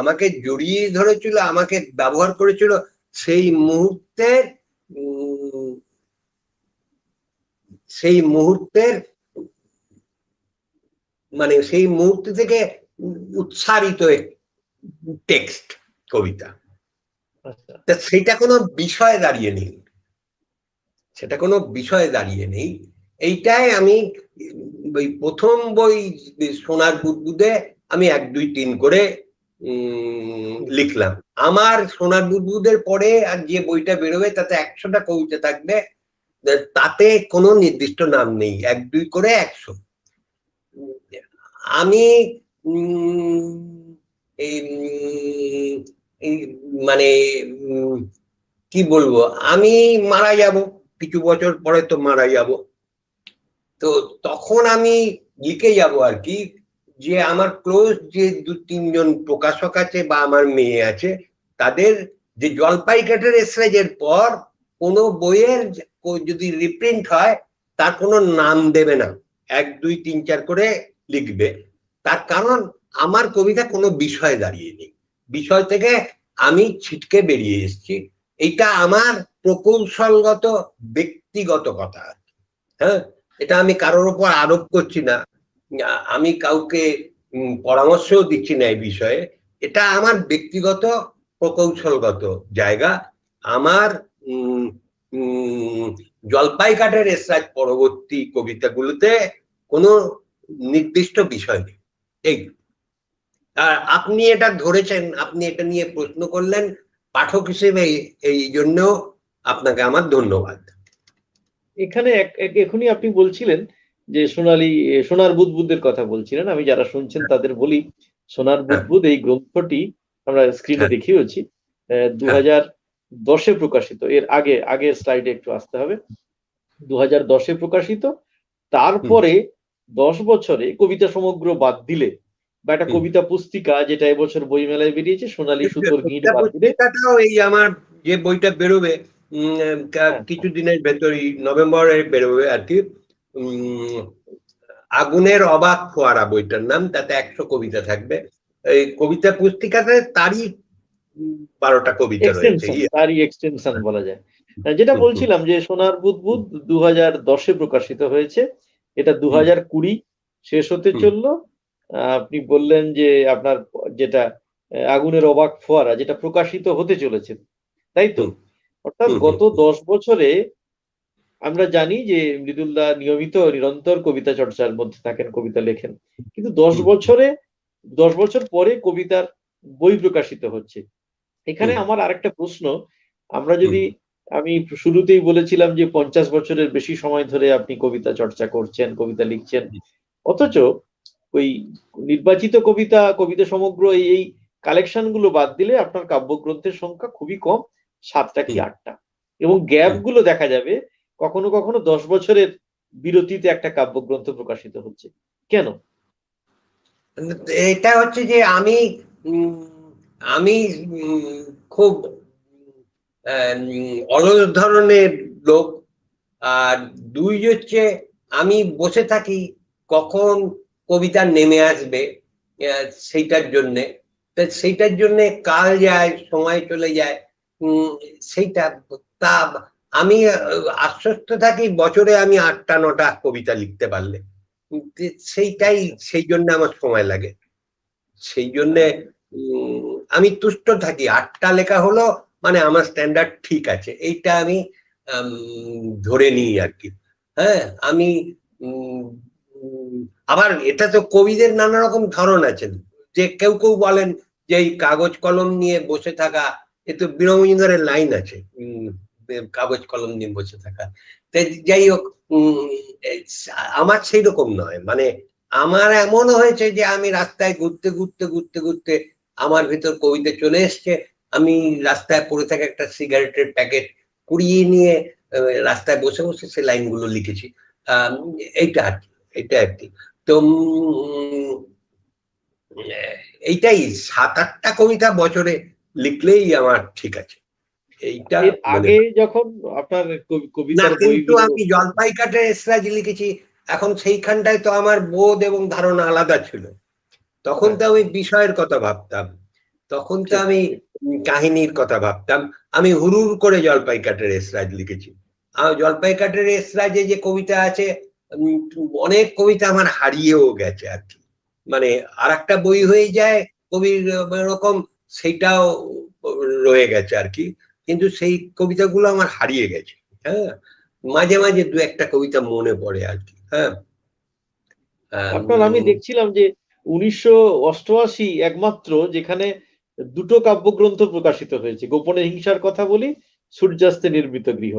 আমাকে জড়িয়ে ধরেছিল, আমাকে ব্যবহার করেছিল, সেই মুহূর্তের মানে সেই মুহূর্ত থেকে উচ্চারিত টেক্সট কবিতা। সেটা কোনো বিষয়ে দাঁড়িয়ে নেই, এইটাই আমি ওই প্রথম বই সোনার বুদবুদে আমি 1, 2, 3 করে লিখলাম। আমার সোনার বুদবুদের পরে আর যে বইটা বেরোবে তাতে 100টা কবিতা থাকবে, তাতে কোনো নির্দিষ্ট নাম নেই, 1, 2 করে 100। আমি মানে কি বলবো, আমি মারা যাব কিছু বছর পরে, তো মারা যাব, তো তখন আমি লিখে যাব আর কি, যে আমার ক্লোজ যে 2-3 জন প্রকাশক আছে বা আমার মেয়ে আছে, তাদের যে জলপাই কাঠের এসরাজের পর কোনো বইয়ের যদি রিপ্রিন্ট হয় তার কোনো নাম দেবে না, 1 2 3 4 করে লিখবে। তার কারণ আমার কবিতা কোনো বিষয়ে দাঁড়িয়ে নেই, বিষয় থেকে আমি ছিটকে বেরিয়ে এসেছি। এইটা আমার প্রকৌশলগত ব্যক্তিগত কথা। হ্যাঁ, এটা আমি কারোর উপর আরোপ করছি না, আমি কাউকে পরামর্শও দিচ্ছি না এই বিষয়ে। এটা আমার ব্যক্তিগত প্রকৌশলগত জায়গা। আমার জলপাই কাঠের এসরাজ পরবর্তী কবিতাগুলোতে কোনো নির্দিষ্ট বিষয় নেই। এই আপনি এটা ধরেছেন, আপনি এটা নিয়ে প্রশ্ন করলেন পাঠক হিসেবে, এই জন্য আপনাকে আমার ধন্যবাদ। এখানে এখনই আপনি বলছিলেন যে সোনার বুদবুদের কথা বলছিলেন, আমি যারা শুনছেন তাদের বলি সোনার বুদবুদ এই গ্রন্থটি আমরা স্ক্রিনে দেখিয়েছি 2010-এ প্রকাশিত। এর আগের স্লাইডে একটু আসতে হবে। 2010-এ প্রকাশিত। তারপরে 10 বছরে কবিতা সমগ্র বাদ দিলে বা একটা কবিতা পুস্তিকা যেটা এবছর বইমেলায় বেরিয়েছে সোনালী সুতোর গিঁট বাদ দিলে, এই আমার যে বইটা বেরোবে কিছুদিনের ভেতরই, নভেম্বরে বেরোবে আর কি, আগুনের অবাক ফোয়ারা বইটার নাম, তাতে 100 কবিতা থাকবে। এই কবিতা পুস্তিকাতে তারই 12টা কবিতা রয়েছে, তারই এক্সটেনশন বলা যায়। যেটা বলছিলাম যে সোনার বুদবুদ 2010-এ প্রকাশিত হয়েছে, এটা 2020 শেষ হতে চললো। আপনি বললেন যে আপনার যেটা আগুনের অবাক ফোয়ারা যেটা প্রকাশিত হতে চলেছে, তাই তো? অর্থাৎ গত 10 বছরে আমরা জানি যে মৃদুলদা নিয়মিত নিরন্তর কবিতা চর্চার মধ্যে থাকেন, কবিতা লেখেন, কিন্তু 10 বছর পরে কবিতার বই প্রকাশিত হচ্ছে। এখানে আমার আরেকটা প্রশ্ন, আমরা যদি, আমি শুরুতেই বলেছিলাম যে 50 বছরের বেশি সময় ধরে আপনি কবিতা চর্চা করছেন, কবিতা লিখছেন, অথচ ওই নির্বাচিত কবিতা সমগ্র এই কালেকশন গুলো বাদ দিলে আপনার কাব্যগ্রন্থের সংখ্যা খুবই কম, 7টা কি 8টা, এবং গ্যাপ গুলো দেখা যাবে কখনো কখনো 10 বছরের বিরতিতে একটা কাব্যগ্রন্থ প্রকাশিত হচ্ছে। কেন? এটা হচ্ছে যে আমি খুব অলস ধরনের লোক, আর 2 হচ্ছে আমি বসে থাকি কখন কবিতা নেমে আসবে সেইটার জন্যে কাল যায়, সময় চলে যায়। সেইটা তা আমি আশ্বস্ত থাকি বছরে আমি 8টা 9টা কবিতা লিখতে পারলে, সেই জন্য আমার সময় লাগে। সেই জন্যে আমি তুষ্ট থাকি, 8টা লেখা হলো মানে আমার স্ট্যান্ডার্ড ঠিক আছে, এইটা আমি ধরে নিই আর কি। হ্যাঁ, আমি আবার এটা তো কবিদের নানা রকম ধরন আছে, যে কেউ বলেন যে এই কাগজ কলম নিয়ে বসে থাকা, এ তো বীরমজুমদারের লাইন আছে, কাগজ কলম নিয়ে বসে থাকা। যাই হোক, আমার সেই রকম নয়, মানে আমার এমন হয়েছে যে আমি রাস্তায় ঘুরতে ঘুরতে ঘুরতে ঘুরতে আমার ভিতর কবিতা চলে এসছে, আমি রাস্তায় পড়ে থাকা একটা সিগারেটের প্যাকেট কুড়িয়ে নিয়ে রাস্তায় বসে বসে সে লাইনগুলো লিখেছি। এইটা আর কি। তো এইটাই 7-8টা কবিতা বছরে লিখলেই আমার ঠিক আছে। এইটা আগে যখন আপনার কবিতার কিন্তু আমি জলপাই কাঠের এসরাজ লিখেছি, এখন সেইখানটায় তো আমার বোধ এবং ধারণা আলাদা ছিল। তখন তো আমি বিষয়ের কথা ভাবতাম, তখন তো আমি কাহিনীর কথা ভাবতাম। আমি হুড়ুর করে জলপাই কাঠের এসরাজ লিখেছি। জলপাই কাঠের এসরাজে যে কবিতা আছে, অনেক কবিতা আমার হারিয়েও গেছে আর কি, মানে আর একটা বই হয়ে যায় কবির এরকম, সেইটাও রয়ে গেছে আর কি, কিন্তু সেই কবিতাগুলো আমার হারিয়ে গেছে। হ্যাঁ, মাঝে মাঝে 2-1টা কবিতা মনে পড়ে আর কি। হ্যাঁ, আপনার আমি দেখছিলাম যে 1988 একমাত্র যেখানে 2টো কাব্যগ্রন্থ প্রকাশিত হয়েছে, গোপনে হিংসার কথা বলি, সূর্যাস্তে নির্মিত গৃহ।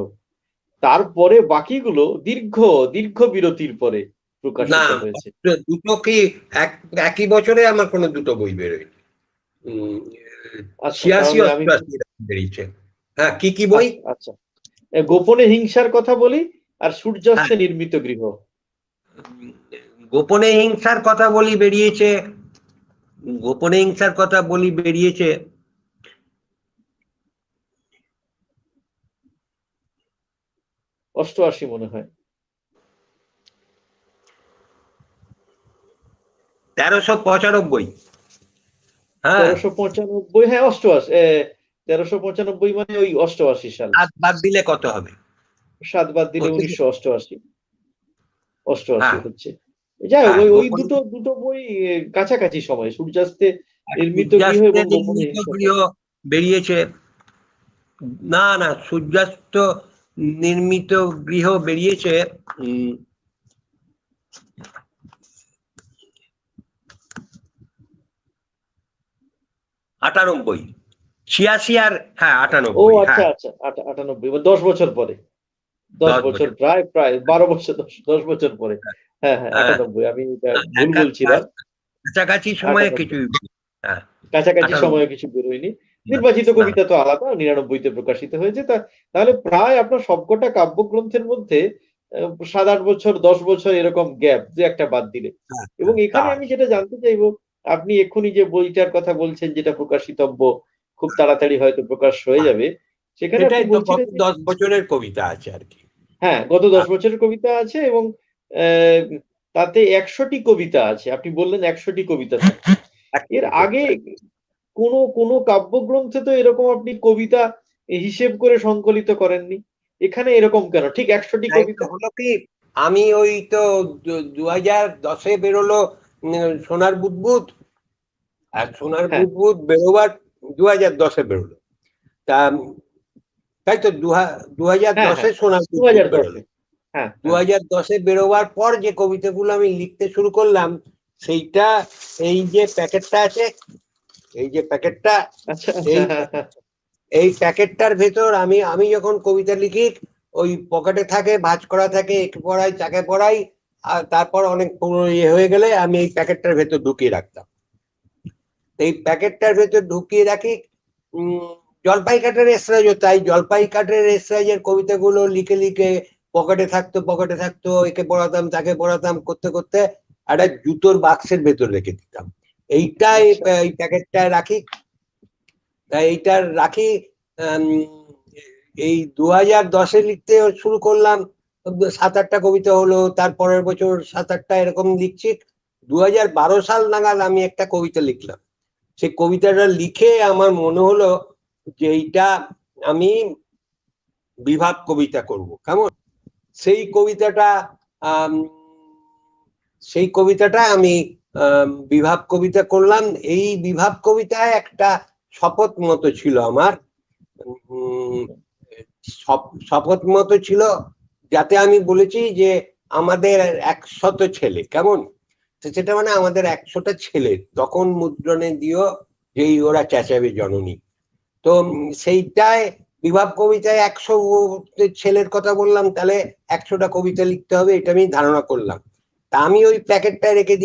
তারপরে বাকিগুলো দীর্ঘ বিরতির পরে প্রকাশিত হয়েছে। দুটো কি একই বছরে আমার কোনো 2টো বই বেরোয়নি, 86-88 বেরিয়েছে। হ্যাঁ, কি বই? আচ্ছা, গোপনে হিংসার কথা বলি আর সূর্যাস্তে নির্মিত গৃহ। গোপনে হিংসার কথা বলি বেরিয়েছে, গোপনে হিংসার কথা বলি বেরিয়েছে 88 মনে হয়। 1395। হ্যাঁ, 1395, হ্যাঁ 88, 1395 মানে ওই 88 সাল। বাদ দিলে কত হবে? 7 বাদ দিলে 1988। 88 হ্যাঁ হচ্ছে। যাই হোক, হ্যাঁ, ওই গোপনে দুটো বই কাছাকাছি সময়, সূর্যাস্তে নির্মিত গৃহ এবং সূর্যাস্তের গোপনে নির্মিত হিংসা। গৃহ বেরিয়েছে। না না, সূর্যাস্ত নির্মিত গৃহ বেরিয়েছে 98, 86 আর হ্যাঁ ও 98। আচ্ছা হ্যাঁ, আচ্ছা, 98, 10 বছর পরে। 10 10 বছর, বছর। প্রায় 12 বছর, 10 বছর পরে। হ্যাঁ হ্যাঁ, 98, আমি এটা ভুল বলছিলাম। কাছাকাছি সময়ে 98, কিছুই। হ্যাঁ, কাছাকাছি 98। সময়ে কিছু বেরোয়নি। নির্বাচিত না, কবিতা তো আলাদা, 99-তে প্রকাশিত হয়েছে। তাহলে প্রায় আপনার সবকটা কাব্যগ্রন্থের মধ্যে 7-8 বছর, 10 বছর এরকম গ্যাপ, দু একটা বাদ দিলে। হ্যাঁ, এবং তা এখানে আমি যেটা জানতে চাইবো, আপনি এক্ষুনি যে বইটার কথা বলছেন যেটা প্রকাশিতব্য, খুব তাড়াতাড়ি হয়তো প্রকাশ হয়ে যাবে, সেখানে আপনি সেটাই তো, গত বলছিলেন যে 10 বছরের কবিতা আছে আর কি। হ্যাঁ, গত 10 বছরের কবিতা আছে এবং আহ, তাতে 100টি কবিতা আছে। আপনি বললেন 100টি কবিতা থাকছে। এর আগে কোনো কাব্যগ্রন্থে তো এরকম আপনি কবিতা হিসেব করে সংকলিত করেননি। এখানে এরকম কেন ঠিক 100টি কবিতা? হলো কি, আমি ওই তো 2010-এ বেরোলো সোনার বুদবুদ, আর সোনার হ্যাঁ বুদবুদ বেরোবার 2010-এ বেরোলো। তা তাই তো, দু হাজার হ্যাঁ দশে হ্যাঁ, সোনার বুদবুদ 2010-এ। বেরোলো। হ্যাঁ দু হ্যাঁ, হাজার দশে বেরোবার পর যে কবিতাগুলো আমি লিখতে শুরু করলাম, সেইটা এই যে প্যাকেটটা আছে, এই যে প্যাকেটটা, আচ্ছা এই আচ্ছা, হ্যাঁ হ্যাঁ, এই প্যাকেটটার ভেতর আমি যখন কবিতা লিখি, ওই পকেটে থাকে, ভাঁজ করা থাকে, একে পড়াই তাকে পড়াই, আর তারপর অনেক পুরো ইয়ে হয়ে গেলে আমি এই প্যাকেটটার ভেতর ঢুকিয়ে রাখতাম। এই প্যাকেটটার ভেতর ঢুকিয়ে রাখি। জলপাই কাঠের এসরাজও তাই, জলপাই কাঠের এসরাজের কবিতাগুলো লিখে লিখে পকেটে থাকতো, একে পড়াতাম তাকে পড়াতাম, করতে করতে একটা জুতোর বাক্সের ভেতর রেখে দিতাম। এইটাই আচ্ছা এই প্যাকেটটায় রাখি, এইটার রাখি। এই 2010-এ লিখতে শুরু করলাম, 7-8টা কবিতা হলো, তারপরের বছর 7-8টা এরকম লিখছি। 2012 সাল নাগাদ আমি একটা কবিতা লিখলাম। সেই কবিতাটা লিখে আমার মনে হলো যে এইটা আমি বিভাব কবিতা করব। কেমন সেই কবিতাটা, সেই কবিতাটা আমি বিভাব কবিতা করলাম। এই বিভাব কবিতায় একটা শপথ মতো ছিল আমার, শপথ মতো ছিল, যাতে আমি বলেছি যে আমাদের 100 ছেলে, কেমন সেটা মানে আমাদের 100টা ছেলে তখন মুদ্রণে দিও, যেই ওরা চেঁচাবে জননী। তো সেইটায় বিভাব কবিতায় 100 ছেলের কথা বললাম, তাহলে 100টা কবিতা লিখতে হবে, এটা আমি ধারণা করলাম। তা আমি ওই প্যাকেটটায় রেখে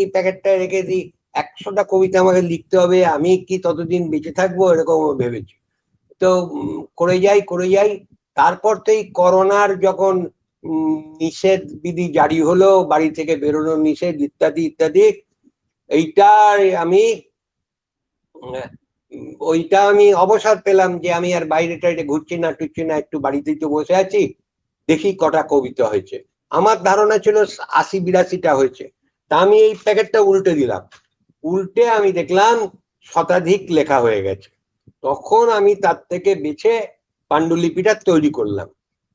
দিই 100টা কবিতা আমাকে লিখতে হবে, আমি কি ততদিন বেঁচে থাকবো এরকম ভেবেছি। তো করে যাই। তারপর তো এই করোনার যখন নিষেধ বিধি জারি হলো, বাড়ি থেকে বেরোনোর নিষেধ ইত্যাদি ইত্যাদি, এইটার আমি ওইটা আমি অবসর পেলাম যে আমি আর বাইরে টাইরে ঘুরছি না, টুরছি না, একটু বাড়িতেই তো বসে আছি, দেখি কটা কবিতা হয়েছে। আমার ধারণা ছিল 80-82টা হয়েছে। তা আমি এই প্যাকেটটা উল্টে দিলাম, উল্টে আমি দেখলাম শতাধিক লেখা হয়ে গেছে। তখন আমি তার থেকে বেছে পাণ্ডুলিপিটা তৈরি করলাম।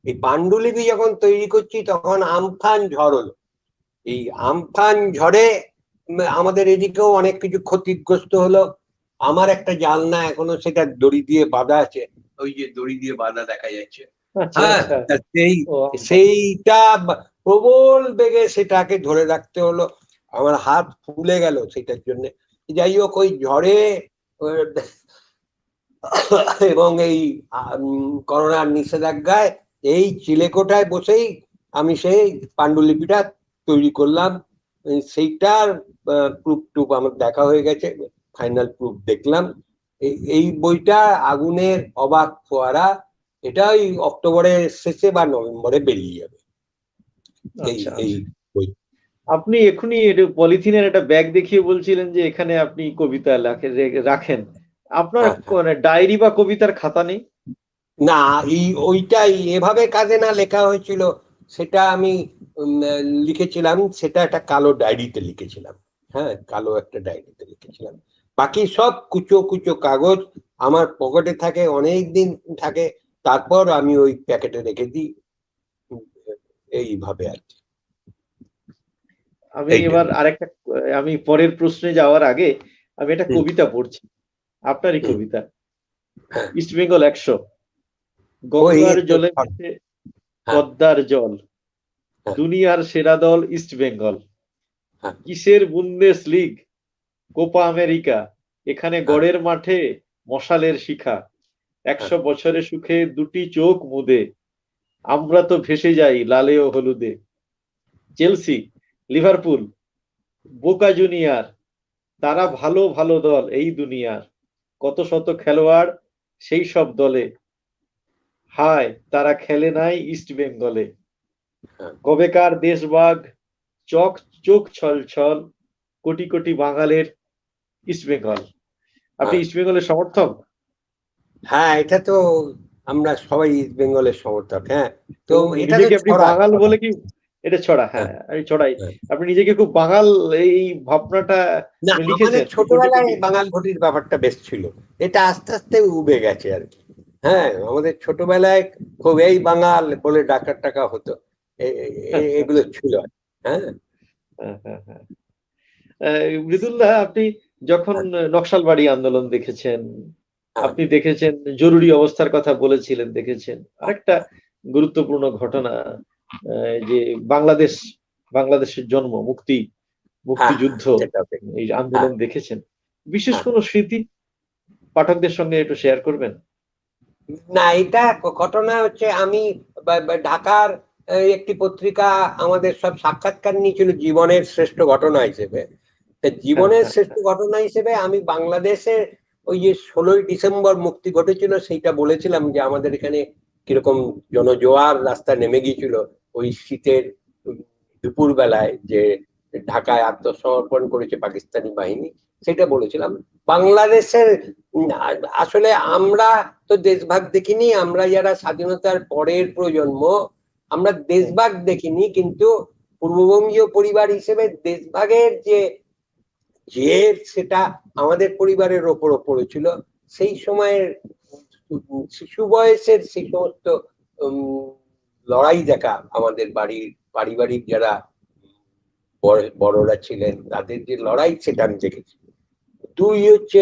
এই পাণ্ডুলিপি যখন তৈরি করছি তখন আমফান ঝড় হলো। এই আমফান ঝড়ে আমাদের এদিকেও অনেক কিছু ক্ষতিগ্রস্ত হলো। আমার একটা জানলা এখনো সেটা দড়ি দিয়ে বাঁধা আছে, ওই যে দড়ি দিয়ে বাঁধা দেখা যাচ্ছে। আচ্ছা হ্যাঁ, আচ্ছা, ও সেইটা প্রবল বেগে সেটাকে ধরে রাখতে হলো, আমার হাত ফুলে গেল সেটার জন্য। যাই হোক, ওই ঝড়ে এবং এই করোনার নিষেধাজ্ঞায় এই চিলেকোঠায় বসেই আমি সেই পাণ্ডুলিপিটা তৈরি করলাম। সেইটার প্রুফ টুপ আমার দেখা হয়ে গেছে, ফাইনাল প্রুফ দেখলাম। এই বইটা আগুনের অবাক ফোয়ারা, এটা ওই অক্টোবরের শেষে বা নভেম্বরে বেরিয়ে যাবে। এই আচ্ছা এই আচ্ছা। বই। আপনি এখনই পলিথিনের একটা ব্যাগ দেখিয়ে বলছিলেন যে এখানে আপনি কবিতা রাখেন। আপনার হ্যাঁ, ডায়েরি বা কবিতার খাতা নেই? না, ওইটাই এভাবে কাজে না লেখা হয়েছিল। সেটা আমি লিখেছিলাম, সেটা একটা কালো ডায়েরিতে লিখেছিলাম। হ্যাঁ, কালো একটা ডায়েরিতে লিখেছিলাম। বাকি সব কুচো কুচো কাগজ আমার পকেটে থাকে, অনেক দিন থাকে, তারপর আমি ওই প্যাকেটে রেখে দিই, এইভাবে আর কি। আমি এবার আরেকটা, আমি পরের প্রশ্নে যাওয়ার আগে আমি একটা কবিতা পড়ছি, আপনারই কবিতা, ইস্ট বেঙ্গল 100। গঙ্গার জলে মিশে পদ্মার জল, দুনিয়ার সেরা দল ইস্ট বেঙ্গল, কিসের বুন্দেস লিগ, কোপা আমেরিকা, এখানে গড়ের মাঠে মশালের শিখা, 100 বছরে সুখে দুটি চোখ মুদে, আমরা তো ভেসে যাই লালে ও হলুদে। চেলসি, লিভারপুল, বোকা জুনিয়র, তারা ভালো ভালো দল এই দুনিয়ার, কত শত খেলোয়াড় সেই সব দলে, হায় তারা খেলে নাই ইস্ট বেঙ্গলে। কবেকার দেশবাগ, চোখ চোখ ছল ছল, কোটি কোটি বাঙালের ইস্ট বেঙ্গল। আপনি ইস্ট বেঙ্গলের সমর্থক? হ্যাঁ, এটা তো আমরা সবাই ইস্ট বেঙ্গলের সমর্থক। হ্যাঁ, তো এটা নিজেকে আপনি বাঙাল বলে কি, এটা ছড়া, হ্যাঁ আমি ছড়াই, আপনি নিজেকে খুব বাঙাল এই ভাবনাটা না, লিখেছেন? আমাদের ছোটবেলায় বাঙাল ঘটির ব্যাপারটা বেশ ছিল, এটা আস্তে আস্তে উবে গেছে আর কি। হ্যাঁ, আমাদের ছোটবেলায় খুব এই বাঙাল বলে ডাকা টাকা হতো, এগুলো ছিল। হ্যাঁ, মৃদুল্লাহ, আপনি যখন নকশালবাড়ি আন্দোলন দেখেছেন, আপনি দেখেছেন জরুরি অবস্থার কথা বলেছিলেন, দেখেছেন আরেকটা গুরুত্বপূর্ণ ঘটনা, যে বাংলাদেশের জন্ম, মুক্তিযুদ্ধ, এই আন্দোলন দেখেছেন, বিশেষ কোনো স্মৃতি পাঠকদের সঙ্গে একটু শেয়ার করবেন? না, এটা ঘটনা হচ্ছে, আমি ঢাকার একটি পত্রিকা আমাদের সব সাক্ষাৎকার নিয়েছিল জীবনের শ্রেষ্ঠ ঘটনা হিসেবে। জীবনের শ্রেষ্ঠ ঘটনা হিসেবে আমি বাংলাদেশের ওই যে 16ই ডিসেম্বর মুক্তি ঘটেছিল সেইটা বলেছিলাম, যে আমাদের এখানে কিরকম জনজোয়ার রাস্তা নেমে গিয়েছিল ওই শীতের দুপুর বেলায়, যে ঢাকায় আত্মসমর্পণ করেছে পাকিস্তানি বাহিনী, সেটা বলেছিলাম। বাংলাদেশের আসলে আমরা তো দেশভাগ দেখিনি, আমরা যারা স্বাধীনতার পরের প্রজন্ম, আমরা দেশভাগ দেখিনি, কিন্তু পূর্ববঙ্গীয় পরিবার হিসেবে দেশভাগের যে জের সেটা আমাদের পরিবারের ওপর পড়েছিল। সেই সময়ের শিশু বয়সের সেই সমস্ত লড়াই দেখা, আমাদের বাড়ির পারিবারিক যারা বড়রা ছিলেন তাদের যে লড়াই, সেটা আমি দেখেছি। দুই হচ্ছে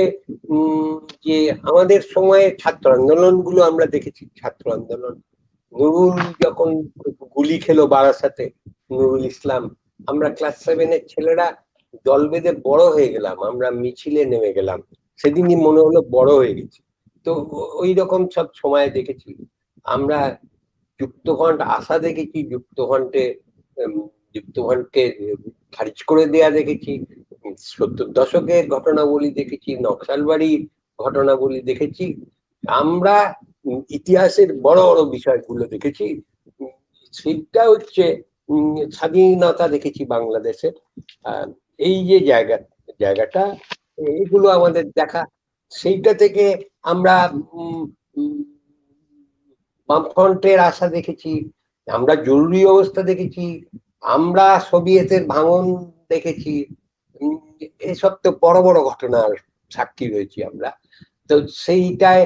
যে আমাদের সময়ে ছাত্র আন্দোলন গুলো আমরা দেখেছি। ছাত্র আন্দোলন, নুরুল যখন গুলি খেলো বারাসাতে, নুরুল ইসলাম, আমরা ক্লাস 7-এর ছেলেরা দল বেঁধে বড় হয়ে গেলাম, আমরা মিছিলে নেমে গেলাম, সেদিনই মনে হলো বড় হয়ে গেছি। তো ওই রকম সব সময় দেখেছি আমরা। যুক্তফ্রন্ট আসা দেখেছি, যুক্তফ্রন্টকে খারিজ করে দেয়া দেখেছি, 70 দশকের ঘটনাবলী দেখেছি, নকশালবাড়ির ঘটনাবলী দেখেছি। আমরা ইতিহাসের বড় বড় বিষয়গুলো দেখেছি। সেটা হচ্ছে স্বাধীনতা দেখেছি বাংলাদেশের, এই যে জায়গাটা, এগুলো আমাদের দেখা। সেইটা থেকে আমরা বামফ্রন্টের আশা দেখেছি, আমরা জরুরি অবস্থা দেখেছি, আমরা সোভিয়েতের ভাঙন দেখেছি। এসব তো বড় বড় ঘটনার সাক্ষী রয়েছি আমরা। তো সেইটায়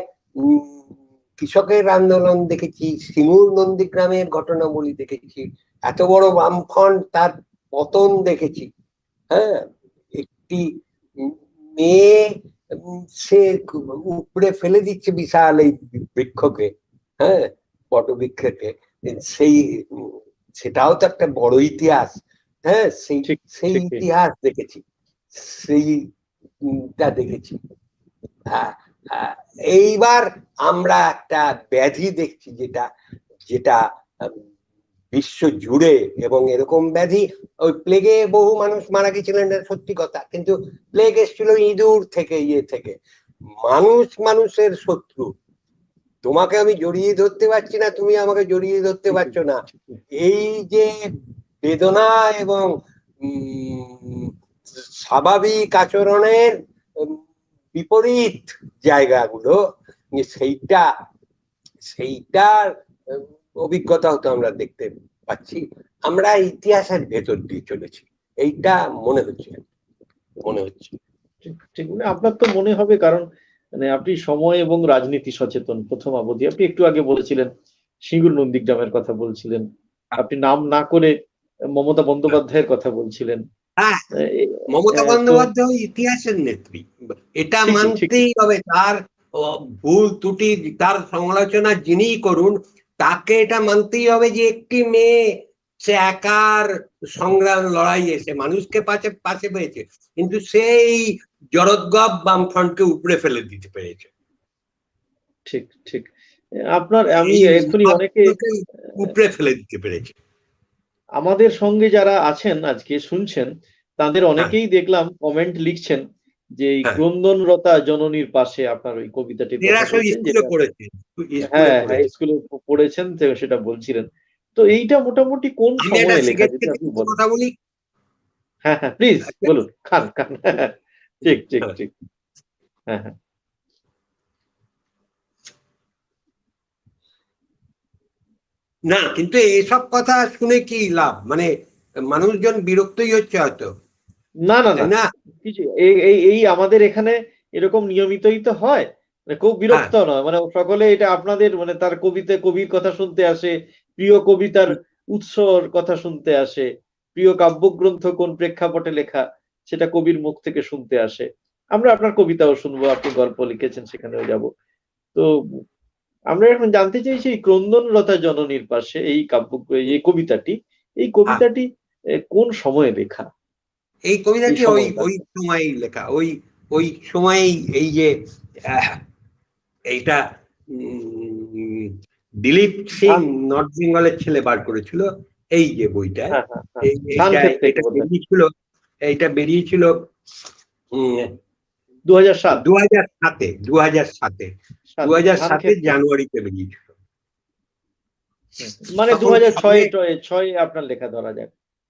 কৃষকের আন্দোলন দেখেছি, সিঙ্গুর নন্দীগ্রামের ঘটনাবলী দেখেছি, এত বড় বামফ্রন্ট তার পতন দেখেছি। হ্যাঁ, একটি মেয়ে সে উপড়ে ফেলে দিচ্ছে বিশাল এই বৃক্ষকে, হ্যাঁ, বটবৃক্ষকে, সেটাও তো একটা বড় ইতিহাস। হ্যাঁ, সেই ইতিহাস দেখেছি, সেইটা দেখেছি। এইবার আমরা একটা ব্যাধি দেখছি, যেটা বিশ্ব জুড়ে, এবং এরকম ব্যাধি, ওই প্লেগে বহু মানুষ মারা গেছিলেন, সত্যি কথা, কিন্তু প্লেগ এসেছিল ইঁদুর থেকে, থেকে। মানুষের শত্রু, তোমাকে আমি জড়িয়ে ধরতে পারছি না, তুমি আমাকে জড়িয়ে ধরতে পারছো না, এই যে বেদনা এবং স্বাভাবিক আচরণের বিপরীত জায়গাগুলো, সেইটার অভিজ্ঞতা হতো আমরা দেখতে পাচ্ছি, আমরা ইতিহাসের ভেতর দিয়ে চলেছি, এইটা মনে হচ্ছে। ঠিক ঠিক, মানে আপনার তো মনে হবে, কারণ মানে আপনি সময় এবং রাজনীতি সচেতন প্রথম অবধি। আপনি একটু আগে বলেছিলেন সিঙ্গুর নন্দীগ্রামের কথা বলছিলেন, আপনি নাম না করে মমতা বন্দ্যোপাধ্যায়ের কথা বলছিলেন। হ্যাঁ, এ- মমতা তো বন্দ্যোপাধ্যায় ইতিহাসের নেত্রী, এটা ঠিকই ঠিকই, মানতেই হবে। তার ভুল ত্রুটি, তার সমালোচনা যিনিই করুন, তাকে এটা মানতেই হবে যে একটি মেয়ে, সে একার সংগ্রাম লড়াই এসে মানুষকে পাশে পাশে পেয়েছে, কিন্তু সেই জরৎগব বামফ্রন্টকে উপড়ে ফেলে দিতে পেরেছে। ঠিক ঠিক। আপনার আমি এই এক্ষুনি অনেকে উপড়ে ফেলে দিতে পেরেছে। আমাদের সঙ্গে যারা আছেন আজকে শুনছেন, তাদের হ্যাঁ, অনেকেই দেখলাম কমেন্ট লিখছেন যে এই হ্যাঁ, ক্রন্দনরতা জননীর পাশে আপনার ওই কবিতাটির এরা কথা সব বলছেন, স্কুলে যেটা পড়েছে, স্কুলে হ্যাঁ হ্যাঁ পড়েছে। স্কুলে পড়েছেন, তো সেটা বলছিলেন। তো এইটা মোটামুটি কোন আমি একটা সময়ে লেখা, সিগারেট যদি খেতে আপনি কিছু বলেন? কথা বলি। হ্যাঁ হ্যাঁ প্লিজ বলুন, খান খান। ঠিক ঠিক ঠিক। হ্যাঁ হ্যাঁ। না, কিন্তু এসব কথা শুনে কি লাভ? মানে মানুষজন বিরক্তই হচ্ছে হয়তো, না না তাই না, না? কিছু এই এই এই আমাদের এখানে এরকম নিয়মিতই তো হয়, মানে খুব হ্যাঁ, বিরক্ত নয়, মানে সকলে এটা আপনাদের মানে তার কবির কথা শুনতে আসে, প্রিয় কবিতার উৎসর কথা শুনতে আসে, প্রিয় কাব্যগ্রন্থ কোন প্রেক্ষাপটে লেখা সেটা কবির মুখ থেকে শুনতে আসে। আমরা আপনার কবিতাও শুনবো, আপনি গল্প লিখেছেন সেখানেও যাব। তো আমরা এখন জানতে চাইছি এই ক্রন্দনরতা জননীর পাশে এই কবিতাটি, এই হ্যাঁ, কবিতাটি কোন সময়ে লেখা, এই এই কবিতাটি ওই সময়টা? ওই সময়ই লেখা, ওই ওই সময়ই। এই যে আহ, এইটা উম, দিলীপ সিং ধান, নর্থ বেঙ্গলের ছেলে বার করেছিল, এই যে বইটা, হ্যাঁ হ্যাঁ হ্যাঁ, ধান এইটা ক্ষেত থেকে এটা বোধহয় বেরিয়েছিল। এইটা বেরিয়েছিল 2007। 2007-এ, 2007-এ, ধান 2007-এর ক্ষেত থেকে। জানুয়ারিতে বেরিয়েছিল। মানে তখন 2006 সবে ছয় আপনার লেখা ধরা যাক,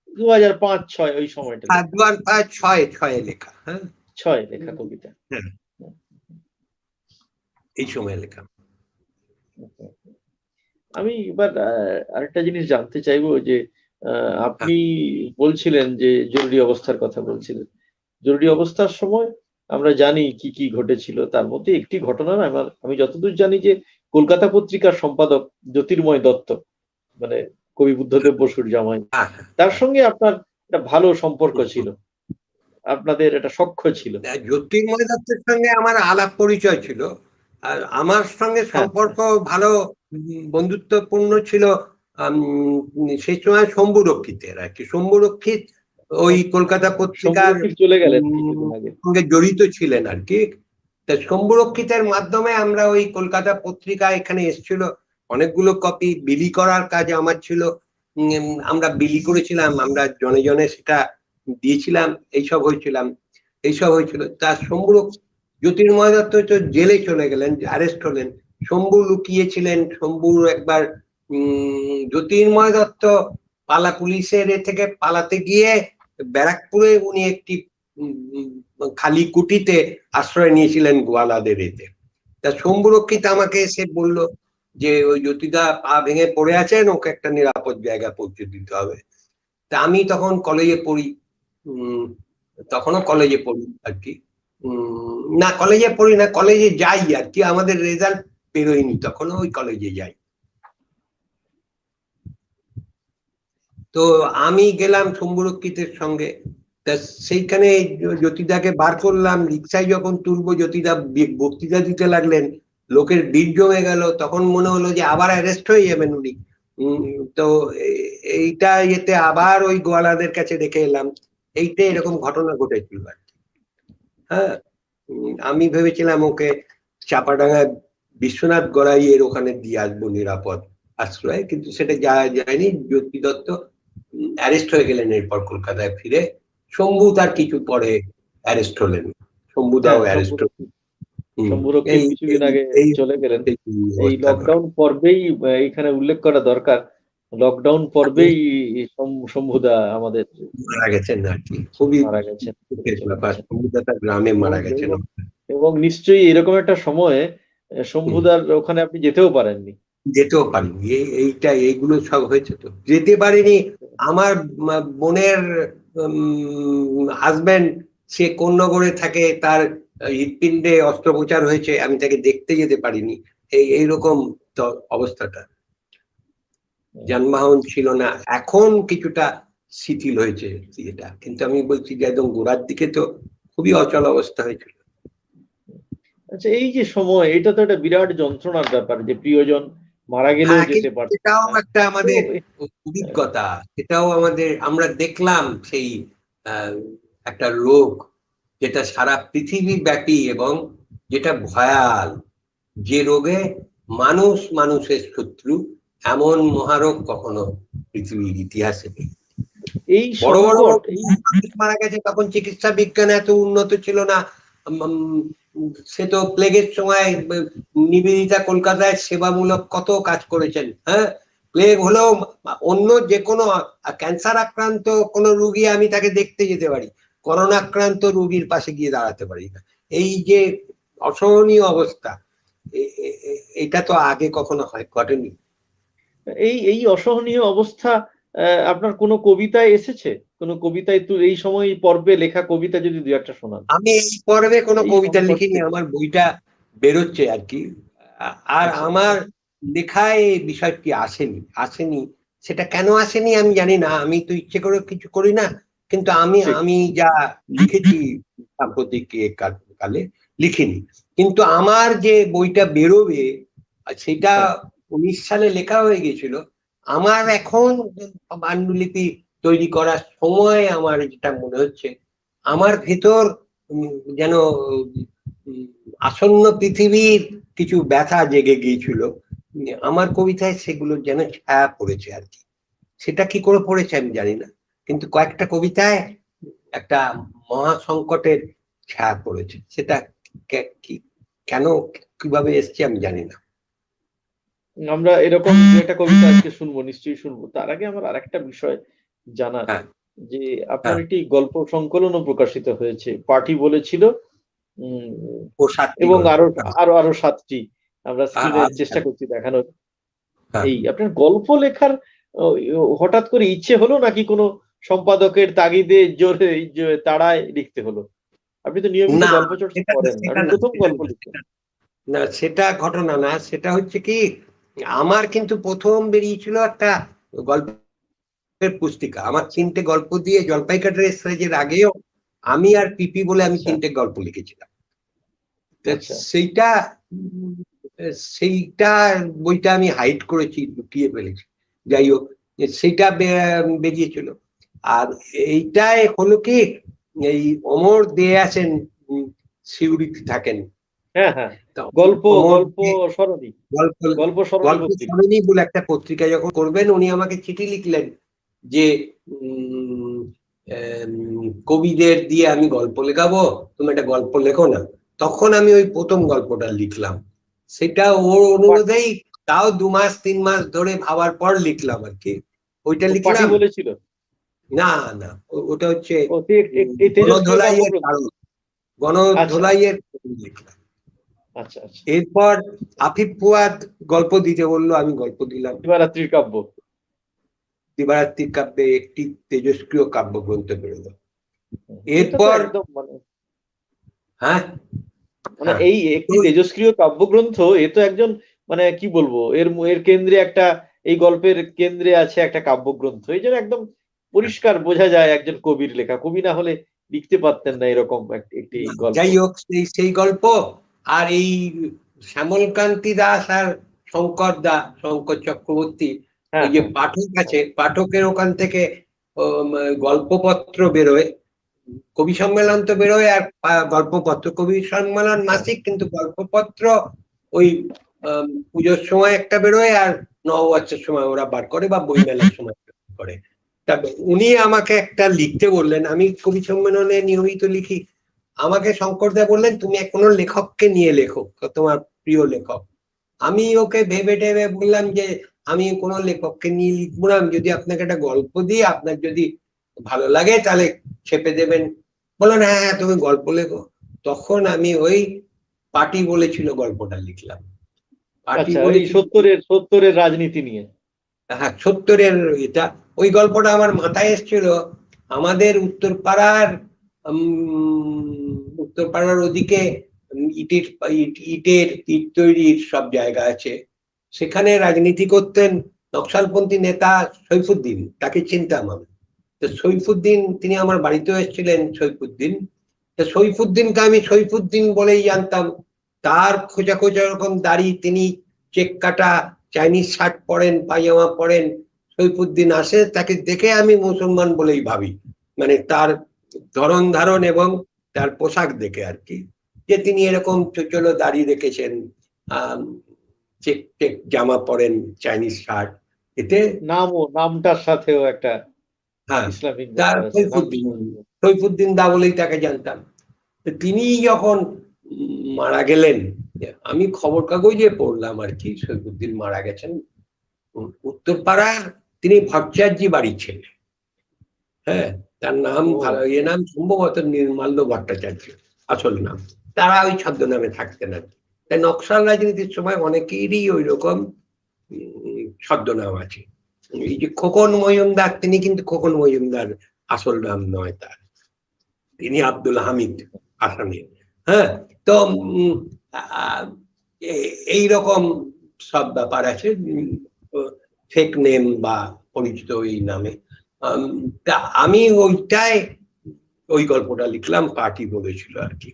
2005-06 ওই সময়টা লেখা, 2006-এ লেখা। হ্যাঁ, ছয় লেখা কবিতা। হ্যাঁ, এই সময় লেখা। আমি এবার আরেকটা জিনিস জানতে চাইবো যে হ্যাঁ, আপনি বলছিলেন যে জরুরি অবস্থার কথা বলছিলেন, জরুরি অবস্থার সময় আমরা জানি কি কি ঘটেছিল, তার মধ্যে একটি ঘটনা আমি যতদূর জানি যে কলকাতা পত্রিকার সম্পাদক জ্যোতির্ময় দত্ত, মানে কবি বুদ্ধদেব বসুর জামাই, হ্যাঁ, তার হ্যাঁ। সঙ্গে আপনার একটা ভালো সম্পর্ক ছিল, আপনাদের একটা সখ্য ছিল। জ্যোতির্ময় দত্তের সঙ্গে আমার আলাপ পরিচয় ছিল, আর আমার সঙ্গে হ্যাঁ সম্পর্ক ভালো, বন্ধুত্বপূর্ণ ছিল সেই সময় শম্ভু রক্ষিতের আর কি। শম্ভু রক্ষিত ওই কলকাতা পত্রিকার শম্ভু চলে গেলেন কিছুদিন আগে। সঙ্গে জড়িত ছিলেন আর কি। তা শম্ভু রক্ষিতের মাধ্যমে আমরা ওই কলকাতা পত্রিকা এখানে এসেছিল, অনেকগুলো কপি বিলি করার কাজ আমার ছিল। আমরা বিলি করেছিলাম, আমরা জনে জনে সেটা দিয়েছিলাম, এইসব হয়েছিল। তার শম্ভু জ্যোতির্ময় দত্ত তো জেলে চলে গেলেন, অ্যারেস্ট হলেন। শম্ভু লুকিয়েছিলেন। শম্ভুর একবার জ্যোতির্ময় দত্ত পুলিশের থেকে পালাতে গিয়ে ব্যারাকপুরে উনি একটি খালি কুটিতে আশ্রয় নিয়েছিলেন গোয়ালাদের এতে। তা শম্ভু রক্ষিত আমাকে এসে বলল যে ওই জ্যোতিদা পা ভেঙে পড়ে আছেন, ওকে একটা নিরাপদ জায়গায় পৌঁছে দিতে হবে। তা আমি তখন কলেজে পড়ি, তখনও কলেজে পড়ি আর কি। না, কলেজে পড়ি না, কলেজে যাই আর কি, আমাদের রেজাল্ট বেরোয়নি তখনও, ওই কলেজে যাই। তো আমি গেলাম শম্ভুরক্ষিতের সঙ্গে। তা সেইখানে জ্যোতিদাকে বার করলাম, রিক্সায় যখন তুলবো জ্যোতিদা বক্তৃতা দিতে লাগলেন, লোকের ভিড় জমে গেল, তখন মনে হলো যে আবার অ্যারেস্ট হয়ে যাবেন উনি। তো এইটা এতে আবার ওই গোয়ালাদের কাছে রেখে এলাম। এইটা এরকম ঘটনা ঘটেছিল আর কি। হ্যাঁ, আমি ভেবেছিলাম ওকে চাপাডাঙ্গা বিশ্বনাথ গড়াইয়ের ওখানে দিয়ে আসবো নিরাপদ আশ্রয়, কিন্তু সেটা যায়নি। জ্যোতি দত্ত অ্যারেস্ট হয়ে গেলেন এরপর কলকাতায় ফিরে। শম্ভু তার কিছু পরে অ্যারেস্ট হলেন, শম্ভুদাও হ্যাঁ অ্যারেস্ট হলেন। শম্ভু রক্ষিত এই কিছুদিন আগে এই চলে গেলেন। এই অবস্থা ঘটে। লকডাউন পর্বেই এখানে উল্লেখ করা দরকার, লকডাউন পর্বেই শম্ভুদা আমাদের মারা গেছেন আর কি, খুবই মারা গেছেন, দুঃখের চলে ব্যাপার। গেছেন। শম্ভুদা তার গ্রামে এবং মারা গেছেন। এবং এবং নিশ্চয়ই এরকম একটা সময়ে শম্ভুদার ওখানে আপনি যেতেও পারেননি। যেতেও পারিনি, এইগুলো সব হয়েছে, তো যেতে পারিনি। আমার বোনের হাজবেন্ড, সে কোন্নগরে থাকে, তার হৃৎপিণ্ডে অস্ত্রোপচার হয়েছে, আমি তাকে দেখতে যেতে পারিনি। এইরকম তো অবস্থাটা, যানবাহন ছিল না। এখন কিছুটা শিথিল হয়েছে এটা, কিন্তু আমি বলছি যে একদম গোড়ার দিকে তো খুবই অচল অবস্থা হয়েছিল। আচ্ছা, এই যে সময়, এটা তো একটা বিরাট যন্ত্রণার ব্যাপার যে প্রিয়জন মারা গেলেও যেতে পারছে এটাও না। একটা আমাদের তো অভিজ্ঞতা, সেটাও আমরা দেখলাম সেই একটা রোগ যেটা সারা পৃথিবী ব্যাপী এবং যেটা ভয়াল, যে রোগে মানুষ মানুষের শত্রু, এমন মহারোগ কখনো পৃথিবীর ইতিহাসে নেই। এই বড় বড় সংকট, মানুষ মারা গেছে, তখন চিকিৎসা বিজ্ঞান এত উন্নত ছিল না। সে তো প্লেগের সময় নিবেদিতা কলকাতায় সেবামূলক কত কাজ করেছেন। হ্যাঁ, প্লেগ হলেও অন্য যে কোনো ক্যান্সার আক্রান্ত কোনো রুগী আমি তাকে দেখতে যেতে পারি, করোনা আক্রান্ত রুগীর পাশে গিয়ে দাঁড়াতে পারি না। এই যে অসহনীয় অবস্থা, এটা তো আগে কখনো ঘটেনি। এই এই অসহনীয় অবস্থা আপনার কোনো কবিতায় এসেছে? কোনো কবিতায় তো এই সময় পর্বে লেখা কবিতা যদি দু একটা শোনান। আমি এই পর্বে কোনো এই কবিতা সংকট লিখিনি, আমার বইটা বেরোচ্ছে আর কি। আর আচ্ছা, আমার লেখায় এই বিষয়টি আসেনি। সেটা কেন আসেনি আমি জানি না, আমি তো ইচ্ছে করে কিছু করি না। কিন্তু ঠিক। আমি যা লিখেছি সাম্প্রতিক কালে লিখিনি। কিন্তু আমার যে বইটা বেরোবে সেটা 19 সালে লেখা হয়ে গেছিল। আমার এখন পাণ্ডুলিপি তৈরি করার সময় আমার যেটা মনে হচ্ছে, আমার ভেতর যেন আসন্ন পৃথিবীর কিছু ব্যথা জেগে গিয়েছিল। আমার কবিতায় সেগুলো যেন ছায়া পড়েছে আর কি। সেটা কি করে পড়েছে আমি জানি না, কিন্তু কয়েকটা কবিতায় একটা মহা সংকটের ছায়া পড়েছে। সেটা কেন, কিভাবে এসছে আমি জানি না। আমরা এরকম দু একটা কবিতা আজকে শুনবো, নিশ্চয়ই শুনবো। তার আগে আমার আরেকটা বিষয় জানার, হ্যাঁ, যে আপনার হ্যাঁ, একটি গল্প সংকলনও প্রকাশিত হয়েছে, পার্টি বলেছিল, ও 7টি এবং গল্প। আরো আরো আরো 7টি আমরা স্ক্রিনে আচ্ছা, চেষ্টা করছি দেখানোর। হ্যাঁ। এই আপনার গল্প লেখার হঠাৎ করে ইচ্ছে হলো, নাকি কোনো সম্পাদকের তাগিদে জোরে তাড়ায় লিখতে হলো? আপনি তো নিয়মিত না, গল্প চর্চা সেটা করেন, সেটা আপনি না, প্রথম গল্প লিখছেন। না, সেটা ঘটনা না। সেটা হচ্ছে কি, আমার কিন্তু প্রথম বেরিয়েছিল একটা গল্পের পুস্তিকা। আমার 3টে গল্প দিয়ে জলপাইকাঠি এক্সপ্রেসের আগেও আমি আর পিপি বলে আমি আচ্ছা, 3টে গল্প লিখেছিলাম। আচ্ছা, সেইটা সেইটা বইটা আমি হাইড করেছি, লুকিয়ে ফেলেছি। যাই হোক, সেইটা বেরিয়েছিল। আর এইটাই হলো কি, এই অমর দে আছেন, সিউড়িতে থাকেন। হ্যাঁ, হ্যাঁ, তা গল্প অমর গল্প সরণি, গল্প গল্প সরণি গল্প পত্রিকা। সরণি বলে একটা পত্রিকা যখন করবেন, উনি আমাকে চিঠি লিখলেন যে কবিদের দিয়ে আমি গল্প লেখাবো, তুমি একটা গল্প লেখো না। তখন আমি ওই প্রথম গল্পটা লিখলাম। সেটা ওর অনুরোধেই, তাও 2 মাস 3 মাস ধরে ভাবার পর লিখলাম আর কি। ওইটা ও পার্টি লিখলাম। বলেছিল। না, না, ওটা হচ্ছে ও তেজস্ক্রিয় গণধোলাইয়ের কাব্যগ্রন্থ। কারণ, আচ্ছা, গণধোলাইয়ের লিখলাম। আচ্ছা, আচ্ছা। এরপর আফিফ ফুয়াদ গল্প দিতে বললো, আমি গল্প দিলাম। দিবারাত্রির কাব্য। দিবারাত্রির কাব্যে একটি তেজস্ক্রিয় কাব্যগ্রন্থ বেরোলো। এটা তো এরপর একদম মানে হ্যাঁ, মানে হ্যাঁ, এই তো একটি তেজস্ক্রিয় কাব্যগ্রন্থ, এ তো একজন মানে কি বলবো, এর কেন্দ্রে একটা, এই গল্পের কেন্দ্রে আছে একটা কাব্যগ্রন্থ, এই জন্য একদম পরিষ্কার বোঝা যায় একজন কবির লেখা। কবি না হলে লিখতে পারতেন না এরকম একটি গল্প। যাই হোক, সেই গল্প। আর এই শ্যামলকান্তি দাস আর শঙ্কর চক্রবর্তী, হ্যাঁ, ওই যে হ্যাঁ, পাঠক আছে, পাঠকের ওখান থেকে গল্পপত্র বেরোয়। কবি সম্মেলন তো বেরোয়, আর গল্পপত্র। কবি সম্মেলন মাসিক, কিন্তু গল্পপত্র ওই পুজোর সময় একটা বেরোয়, আর নববর্ষের সময় ওরা বার করে, বা বইমেলার সময় করে। তা উনি আমাকে একটা লিখতে বললেন, আমি কবি সম্মেলনে নিয়মিত লিখি। আমাকে শঙ্করদা বললেন, তুমি কোনো লেখককে নিয়ে লেখো, তোমার প্রিয় লেখক। আমি ওকে ভেবে টেবে বললাম যে আমি কোনো লেখককে নিয়ে লিখবো না, আমি যদি আপনাকে একটা গল্প দিই, আপনার যদি ভালো লাগে তাহলে ছেপে দেবেন। বললেন, হ্যাঁ হ্যাঁ, তুমি গল্প লেখো। তখন আমি ওই পার্টি বলেছিল গল্পটা লিখলাম। পার্টি আচ্ছা, এই বলেছিল। সত্তরের রাজনীতি নিয়ে। হ্যাঁ, 70-এর এটা, ওই গল্পটা আমার মাথায় এসেছিল। আমাদের উত্তরপাড়ার ওদিকে ইটের ইট তৈরির সব জায়গা আছে, সেখানে রাজনীতি করতেন নকশালপন্থী নেতা সৈফুদ্দিন, তাকে চিনতাম আমি। তো সৈফুদ্দিন, তিনি আমার বাড়িতেও এসেছিলেন, সৈফুদ্দিন। তো সৈফুদ্দিনকে আমি সৈফুদ্দিন বলেই জানতাম। তার খোঁজা খোঁজা রকম দাড়ি, তিনি চেক কাটা চাইনিজ শার্ট পরেন, পায়জামা পরেন। সৈফুদ্দিন আসে, তাকে দেখে আমি মুসলমান বলেই ভাবি, মানে তার ধরন ধারণ এবং তার পোশাক দেখে আর কি, যে তিনি এরকম চোচলো দাড়ি রেখেছেন, চেক চেক জামা পরেন, চাইনিজ শার্ট, এতে নামটার সাথেও একটা হ্যাঁ ইসলামিক তার ব্যাপার আছে, সৈফুদ্দিন দা বলেই তাকে জানতাম। তিনি যখন মারা গেলেন, আমি খবর কাগজে পড়লাম আর কি, সৈফুদ্দিন মারা গেছেন। উত্তরপাড়ার তিনি ভট্টাচার্য বাড়ির ছেলে। হ্যাঁ, তার নাম নাম সম্ভবত নির্মাল্য ভট্টাচার্য আসল নাম। তারা ওই ছদ্মনামে থাকতেন আর কি। তাই নকশাল রাজনীতির সময় অনেকেরই ওই রকম ছদ্মনাম আছে। এই যে খোকন মজুমদার, তিনি কিন্তু খোকন মজুমদার আসল নাম নয় তার, তিনি আব্দুল হামিদ আসামি। হ্যাঁ, তো এইরকম সব ব্যাপার আছে, ফেক নেম বা পরিচিত এই নামে। তা আমি ওই গল্পটা লিখলাম, পার্টি বলেছিল আর কি।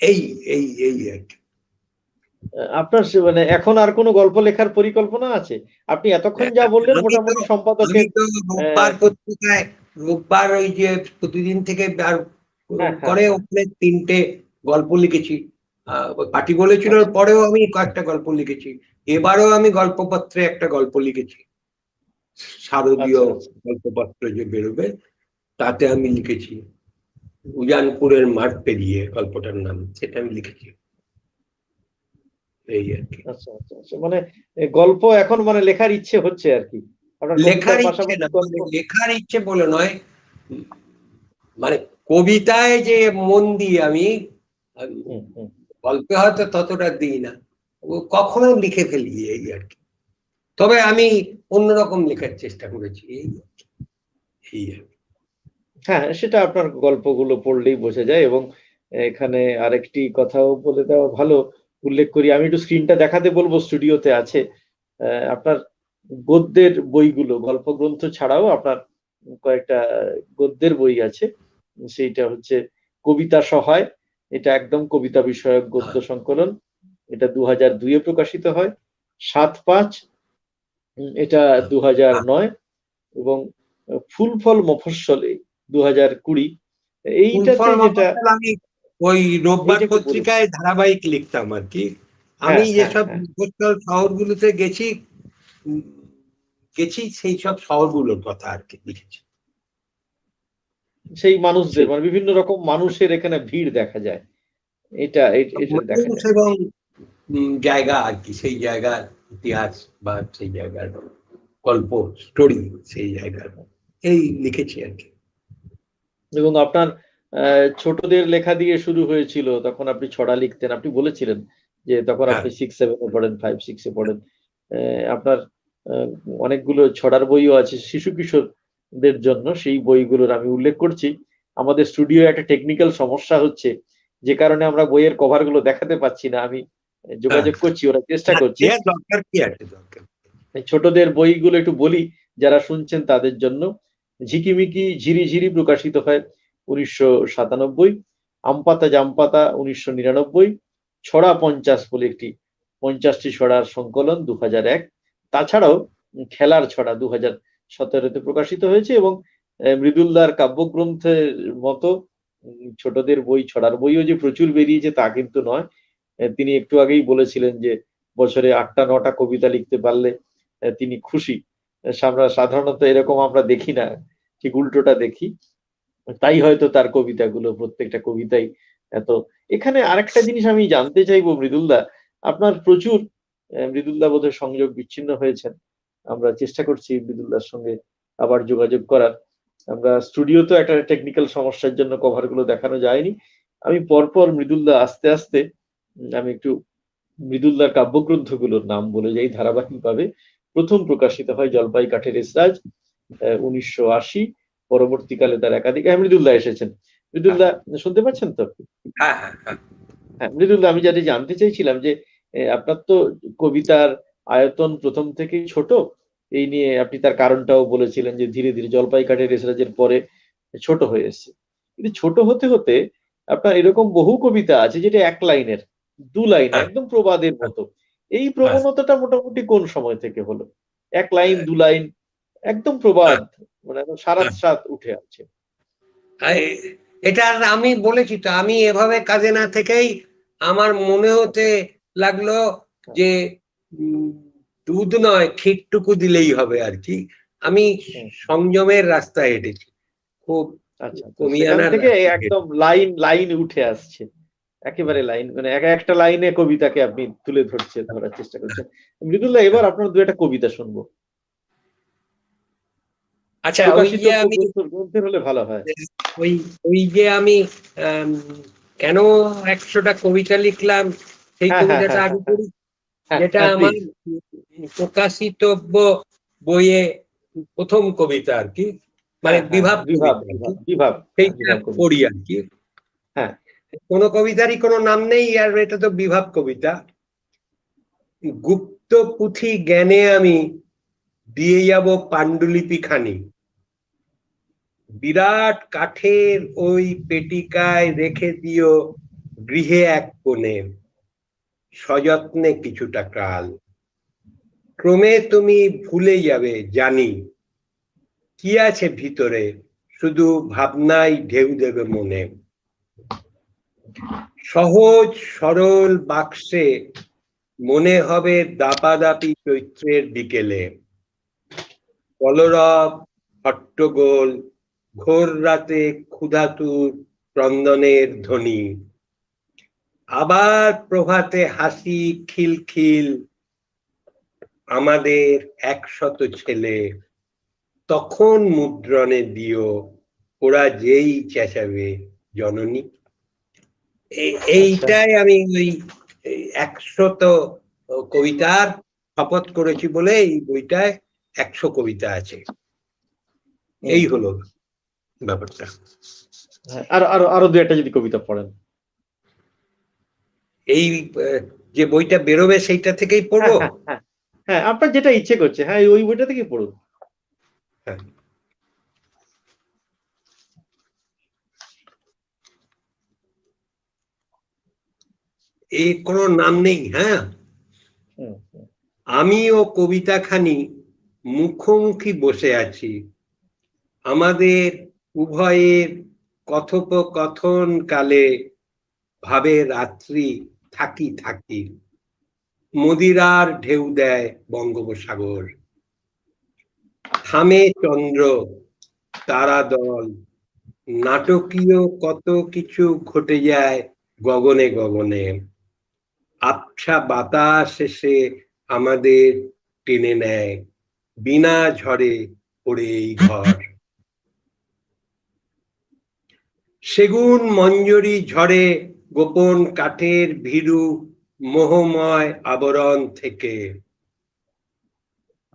এই এই এই আর কি। আপনার মানে এখন আর কোনো গল্প লেখার পরিকল্পনা আছে? আপনি এতক্ষণ যা বললেন মোটামুটি সম্পাদকের রোববার পত্রিকায়, রোববার ওই যে প্রতিদিন থেকে করে, ওখানে 3টে গল্প লিখেছি। পার্টি বলেছিল, পরেও আমি কয়েকটা গল্প লিখেছি। এবারেও আমি গল্পপত্রে একটা গল্প লিখেছি, শারদীয় গল্পপত্র যে বেরোবে, তাতে আমি লিখেছি উজানপুরের মাঠ পেরিয়ে, গল্পটার নাম, সেটা আমি লিখেছি। এই আর কি। আচ্ছা আচ্ছা আচ্ছা, মানে গল্প এখন মানে লেখার ইচ্ছে হচ্ছে আর কি? লেখার ইচ্ছে বলে নয়, মানে কবিতায় যে মন দিই আমি, গল্পে হয়তো ততটা দিই না, কখনো লিখে ফেলি এই আর কি। তবে আমি অন্যরকম লেখার চেষ্টা করেছি এই আর কি। হ্যাঁ, সেটা আপনার গল্পগুলো পড়লেই বোঝা যায়। এবং এখানে আরেকটি কথাও বলে দেওয়া ভালো, উল্লেখ করি, আমি একটু স্ক্রিনটা দেখাতে বলবো, স্টুডিওতে আছে আপনার গদ্যের বইগুলো, গল্পগ্রন্থ ছাড়াও আপনার কয়েকটা গদ্যের বই আছে। সেইটা হচ্ছে কবিতা সহায়, এটা একদম কবিতা বিষয়ক গদ্য সংকলন, এটা 2002-এ প্রকাশিত হয়। 7-5, এটা 2009, এবং ফুল ফল মফস্বলে 2020। এইটাতে যেটা আমি ওই রোববার পত্রিকায় ধারাবাহিক লিখতাম আর কি। আমি যেসব মফস্বল শহরগুলোতে গেছি সেই সব শহরগুলোর কথা আর কি লিখেছি। সেই মানুষদের, মানে বিভিন্ন রকম মানুষের এখানে ভিড় দেখা যায়, এটা দেখা যায় এবং জায়গা আর কি, সেই জায়গার ইতিহাস বা সেই জায়গার গল্প, স্টোরি, সেই জায়গার এই লিখেছি আর কি। এবং আপনার ছোটদের লেখা দিয়ে শুরু হয়েছিল, তখন আপনি ছড়া লিখতেন, আপনি বলেছিলেন যে তখন আপনি 6-7-এ পড়েন, 5-6-এ পড়েন। আপনার অনেকগুলো ছড়ার বইও আছে শিশু কিশোরদের জন্য, সেই বইগুলোর আমি উল্লেখ করছি। আমাদের স্টুডিও একটা টেকনিক্যাল সমস্যা হচ্ছে, যে কারণে আমরা বইয়ের কভার গুলো দেখাতে পাচ্ছি না। আমি যোগাযোগ করছি, ওরা চেষ্টা করছে। ছোটদের বইগুলো একটু বলি যারা শুনছেন তাদের জন্য। ঝিকিমিকি ঝিরিঝিরি প্রকাশিত হয় 1997, আমপাতা জামপাতা 1999, ছড়া 50 বলে একটি 50টি ছড়ার সংকলন 2001, তাছাড়াও খেলার ছড়া 2017-তে প্রকাশিত হয়েছে। এবং মৃদুলদার কাব্যগ্রন্থের মতো ছোটদের বই, ছড়ার বইও যে প্রচুর বেরিয়েছে তা কিন্তু নয়। তিনি একটু আগেই বলেছিলেন যে বছরে 8টা-9টা কবিতা লিখতে পারলে তিনি খুশি। সাধারণত এরকম আমরা দেখি না, ঠিক উল্টোটা দেখি। তাই হয়তো তার কবিতাগুলো, প্রত্যেকটা কবিতাই এত। এখানে আরেকটা জিনিস আমি জানতে চাইবো মৃদুলদা, আপনার প্রচুর, মৃদুলদা বোধহয় সংযোগ বিচ্ছিন্ন হয়েছেন, আমরা চেষ্টা করছি মৃদুলদার সঙ্গে আবার যোগাযোগ করার। আমরা স্টুডিওতে একটা টেকনিক্যাল সমস্যার জন্য কভারগুলো দেখানো যায়নি। আমি পরপর মৃদুলদা আস্তে আস্তে আমি একটু মৃদুলদার কাব্যগ্রন্থগুলোর নাম বলে যাই ধারাবাহিকভাবে। প্রথম প্রকাশিত হয় জলপাই কাঠের এসরাজ 1980। পরবর্তীকালে তার একাধিক, মৃদুলদা এসেছেন। মৃদুলদা শুনতে পাচ্ছেন তো? হ্যাঁ হ্যাঁ হ্যাঁ। হ্যাঁ মৃদুলদা, আমি যেটা জানতে চাইছিলাম যে আপনার তো কবিতার আয়তন প্রথম থেকেই ছোট, এই নিয়ে আপনি তার কারণটাও বলেছিলেন যে ধীরে ধীরে জলপাই কাঠের এসরাজের পরে ছোট হয়ে এসেছে। কিন্তু ছোট হতে হতে আপনার এরকম বহু কবিতা আছে যেটা এক লাইনের, দু লাইনে, হ্যাঁ, একদম প্রবাদের মতো। এই হ্যাঁ, প্রবণতাটা মোটামুটি কোন সময় থেকে হলো? এক লাইন, দু লাইন, একদম প্রবাদ, হ্যাঁ, মানে একদম সারাত হ্যাঁ। সাত উঠে আছে। এটা আমি বলেছি তো, আমি এভাবে কাজে না থেকেই আমার মনে হতে লাগলো যে উম, দুধ নয় ক্ষীরটুকু দিলেই হবে আর কি। আমি সংযমের রাস্তায় হেঁটেছি, খুব আচ্ছা, তো কমিয়ে সেখান আনার থেকে রাস্তায় একদম লাইন লাইন উঠে আসছে, একেবারে লাইন, মানে এক একটা লাইনে কবিতাকে আপনি তুলে ধরছেন, ধরার চেষ্টা করছেন। মৃদুল্লাহ, এবার আপনার দু একটা কবিতা শুনবো, আচ্ছা, ওই প্রকাশিত যে আমি গ্রন্থের হলে ভালো হয়। ওই ওই যে আমি আম, কেন 100টা কবিতা লিখলাম, সেই হ্যাঁ হ্যাঁ কবিতাটা হ্যাঁ আগে হ্যাঁ হ্যাঁ করি, হ্যাঁ যেটা হ্যাঁ আমার প্লিজ। প্রকাশিতব্য বইয়ে প্রথম কবিতা আর কি, মানে হ্যাঁ হ্যাঁ বিভাগ হ্যাঁ, বিভাব কবিতা আর কি, বিভাব বিভাব, হ্যাঁ সেইটা বিভাব কবি। পড়ি আর কি। হ্যাঁ কোনো কবিতারই কোনো নাম নেই, আর এটা তো বিভাব কবিতা। গুপ্ত পুঁথি জ্ঞানে আমি দিয়ে যাব পাণ্ডুলিপি খানি, বিরাট কাঠের ওই পেটিকায় রেখে দিও গৃহে এক কোণে, সযত্নে কিছুটা কাল, ক্রমে তুমি ভুলে যাবে জানি, কি আছে ভিতরে শুধু ভাবনাই ঢেউ দেবে মনে, সহজ সরল বাক্সে মনে হবে দাপাদাপি চৈত্রের বিকেলে, কলরব হট্টগোল ঘোর রাতে ক্ষুধাতুর ক্রন্দনের ধ্বনি, আবার প্রভাতে হাসি খিলখিল আমাদের 100 ছেলে, তখন মুদ্রণে দিও ওরা যেই চেঁচাবে জননী। আচ্ছা, এইটাই আমি ওই 100 কবিতার শপথ করেছি বলে এই বইটায় 100 কবিতা আছে। এই হলো ব্যাপারটা। হ্যাঁ, আরো আরো আরো দু একটা যদি কবিতা পড়েন। এই যে বইটা বেরোবে সেইটা থেকেই হ্যাঁ পড়বো। হ্যাঁ হ্যাঁ হ্যাঁ, আপনার যেটা ইচ্ছে করছে, হ্যাঁ ওই বইটা থেকে পড়ুন। হ্যাঁ, এই কোনো নাম নেই। হ্যাঁ, হুম, হুম। আমি ও কবিতা খানি মুখোমুখি বসে আছি, আমাদের উভয়ের কথোপকথন কালে ভাবে রাত্রি থাকি থাকি, মদিরার ঢেউ দেয় বঙ্গোপসাগর, থামে চন্দ্র তারা দল, নাটকীয় কত কিছু ঘটে যায় গগনে গগনে, আবছা বাতাস এসে আমাদের টেনে নেয়, বিনা ঝড়ে পড়ে এই ঘর, সেগুন মঞ্জরি ঝড়ে গোপন কাঠের ভীরু মোহময় আবরণ থেকে,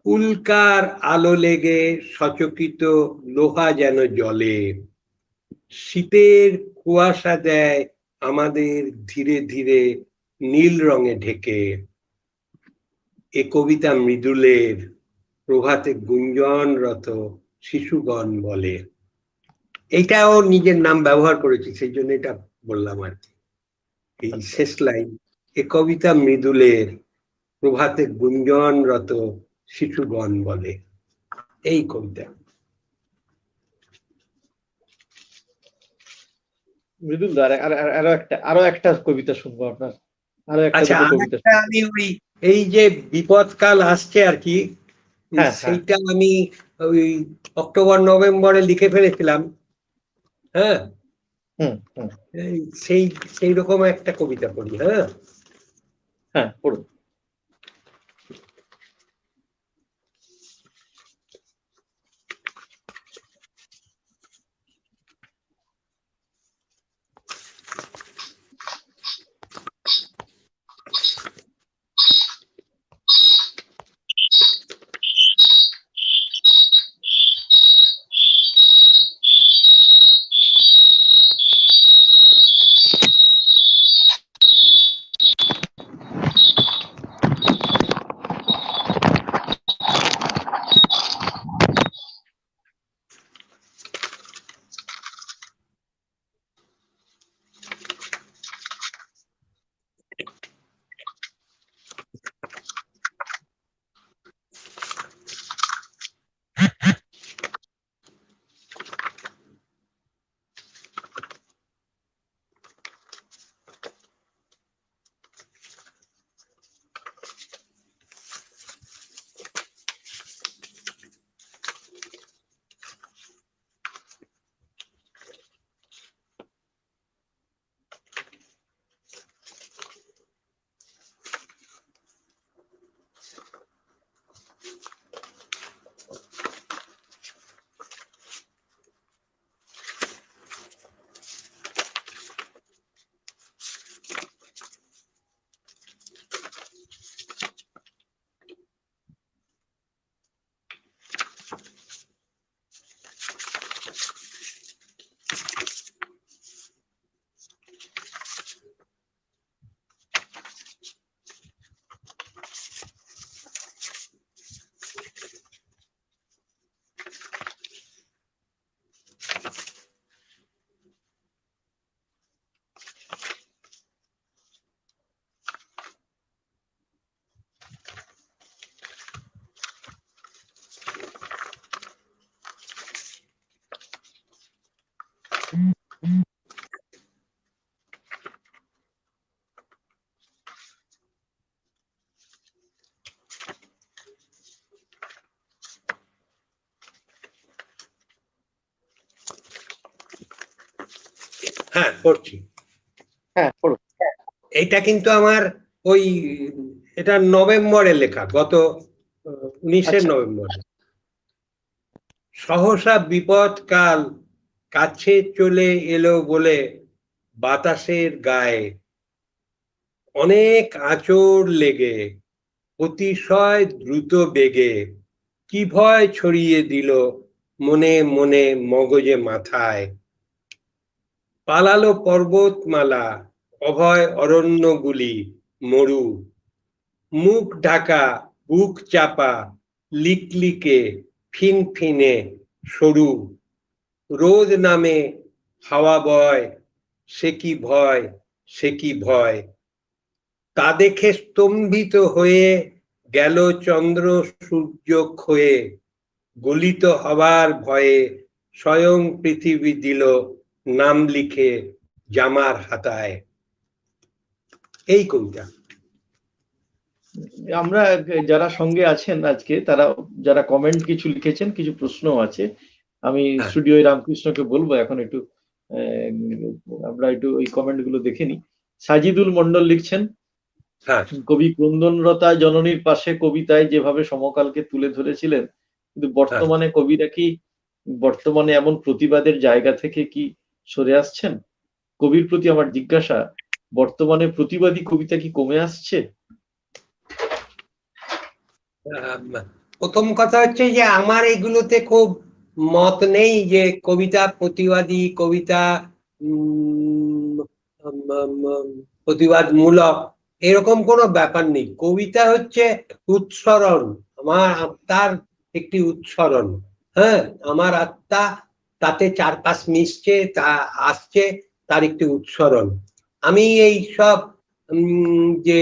উল্কার আলো লেগে সচকিত লোহা যেন জলে, শীতের কুয়াশা দেয় আমাদের ধীরে ধীরে নীল রঙে ঢেকে, এ কবিতা মৃদুলের প্রভাতে গুঞ্জনরত শিশুগণ বলে। এইটাও নিজের নাম ব্যবহার করেছি, সেই জন্য এটা বললাম আর কি। এই আচ্ছা, শেষ লাইন, এ কবিতা মৃদুলের প্রভাতে গুঞ্জনরত শিশুগণ বলে, এই কবিতা। মৃদুল দা, আরো একটা কবিতা শুনবো আপনার, আরো একটা আচ্ছা, দুটো কবিতা আরেকটা শুনবো। আমি ওই এই যে বিপদকাল আসছে আর কি, হ্যাঁ হ্যাঁ, সেইটা আমি ওই অক্টোবর নভেম্বরে লিখে ফেলেছিলাম। হ্যাঁ, হুম হুম, সেই সেই রকম একটা কবিতা পড়ি। হ্যাঁ, হ্যাঁ পড়ুন। হ্যাঁ, পড়ছি। হ্যাঁ, পড়ুন। এটা কিন্তু আমার ওই এটা নভেম্বরে লেখা, গত 19 আচ্ছা। নভেম্বরে। সহসা বিপদ কাল কাছে চলে এলো বলে বাতাসের গায়ে অনেক আঁচড় লেগে অতিশয় দ্রুত বেগে কি ভয় ছড়িয়ে দিল মনে মনে মগজে মাথায়। পালালো পর্বতমালা অভয় অরণ্যগুলি মরু, মুখ ঢাকা বুক চাপা লিকলিকে ফিনফিনে সরু, রোদ নামে হাওয়া বয় সে কি ভয় সে কি ভয়। তা দেখে স্তম্ভিত হয়ে গেল চন্দ্র সূর্য ক্ষয়ে, গলিত হবার ভয়ে স্বয়ং পৃথিবী দিল নাম লিখে জামার হাতায়। এই কবিতা। আমরা যারা সঙ্গে আছেন আজকে, তারা যারা কমেন্ট কিছু লিখেছেন, কিছু প্রশ্ন আছে, আমি হ্যাঁ। স্টুডিও রামকৃষ্ণকে বলবো এখন একটু আমরা একটু ওই কমেন্ট গুলো দেখে নিই। সাজিদুল মন্ডল লিখছেন, হ্যাঁ, কবি ক্রন্দনরতা জননীর পাশে কবিতায় যেভাবে সমকালকে তুলে ধরেছিলেন, কিন্তু বর্তমানে কবিরা কি বর্তমানে এমন প্রতিবাদের জায়গা থেকে কি সরে আসছেন? কবির প্রতি আমার জিজ্ঞাসা, বর্তমানে প্রতিবাদী কবিতা কি কমে আসছে? প্রথম কথা হচ্ছে যে আমার এগুলোতে খুব মত নেই যে কবিতা প্রতিবাদী, কবিতা প্রতিবাদমূলক, এরকম কোনো ব্যাপার নেই। কবিতা হচ্ছে উৎসরণ, আমার আত্মার একটি উৎসরণ। হ্যাঁ, আমার আত্মা তাতে চারপাশ মিশছে, তা আসছে, তার একটি উৎসরণ। আমি এই সব যে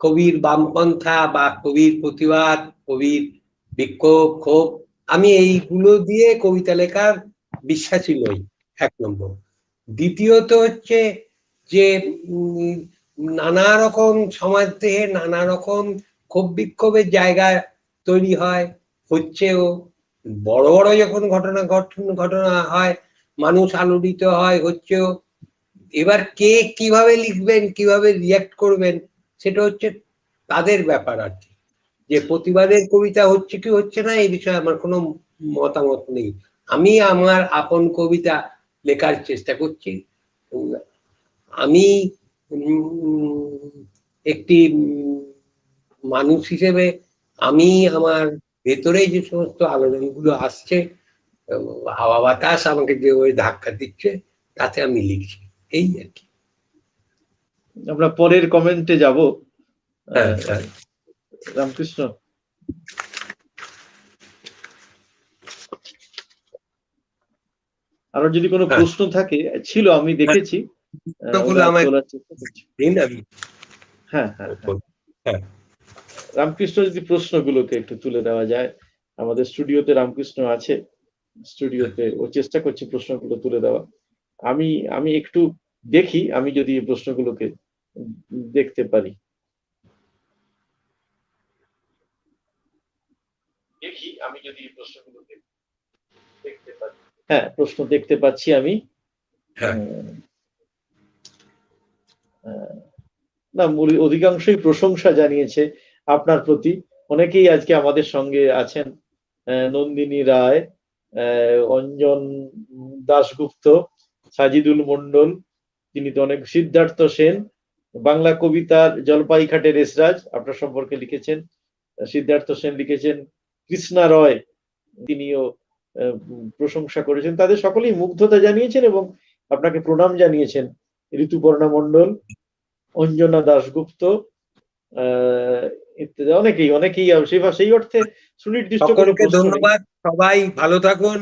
কবির বামপন্থা বা কবির প্রতিবাদ, কবির বিক্ষোভ, ক্ষোভ, আমি এইগুলো দিয়ে কবিতা লেখার বিশ্বাসী নই, এক নম্বর। দ্বিতীয়ত হচ্ছে যে নানা রকম সমাজ থেকে নানা রকম ক্ষোভ বিক্ষোভের জায়গা তৈরি হয়, হচ্ছেও। বড় বড় যখন ঘটনা হয়, মানুষ আলোড়িত হয়, হচ্ছেও। এবার কে কিভাবে লিখবেন, কিভাবে রিয়াক্ট করবেন, সেটা হচ্ছে তাদের ব্যাপার আর কি। যে প্রতিবাদের কবিতা হচ্ছে কি হচ্ছে না এই বিষয়ে আমার কোনো মতামত নেই। আমি আমার আপন কবিতা লেখার চেষ্টা করছি। আমি একটি মানুষ হিসেবে আমি আমার ভেতরে যে সমস্ত আলোড়নগুলো আসছে, হাওয়া বাতাস আমাকে যে ওই ধাক্কা দিচ্ছে, তাতে আমি লিখছি, এই আর কি। আমরা পরের কমেন্টে যাব। হ্যাঁ, রামকৃষ্ণ, আরো যদি কোনো প্রশ্ন থাকে, ছিল আমি দেখেছি, তোলার চেষ্টা করছি। হ্যাঁ, হ্যাঁ, হ্যাঁ। রামকৃষ্ণ যদি প্রশ্নগুলোকে একটু তুলে দেওয়া যায়, আমাদের স্টুডিওতে রামকৃষ্ণ আছে, স্টুডিওতে ও চেষ্টা করছে প্রশ্নগুলো তুলে দেওয়া। আমি একটু দেখি, আমি যদি এই প্রশ্নগুলোকে দেখতে পারি। হ্যাঁ, প্রশ্ন দেখতে পাচ্ছি আমি। না, অধিকাংশই প্রশংসা জানিয়েছে আপনার প্রতি। অনেকেই আজকে আমাদের সঙ্গে আছেন, নন্দিনী রায়, অঞ্জন দাশগুপ্ত, সাজিদুল মন্ডল, তিনি তো অনেক, সিদ্ধার্থ সেন, বাংলা কবিতার জলপাইঘাটের এসরাজ আপনার সম্পর্কে লিখেছেন, সিদ্ধার্থ সেন লিখেছেন, কৃষ্ণা রয় তিনিও প্রশংসা করেছেন, তাদের সকলেই মুগ্ধতা জানিয়েছেন এবং আপনাকে প্রণাম জানিয়েছেন। ঋতুপর্ণা মন্ডল, অঞ্জনা দাশগুপ্ত, ইত্যাদি অনেকেই সেই অর্থে সুনির্দিষ্ট কোনো প্রশ্ন নেই। ধন্যবাদ, সবাই ভালো থাকুন।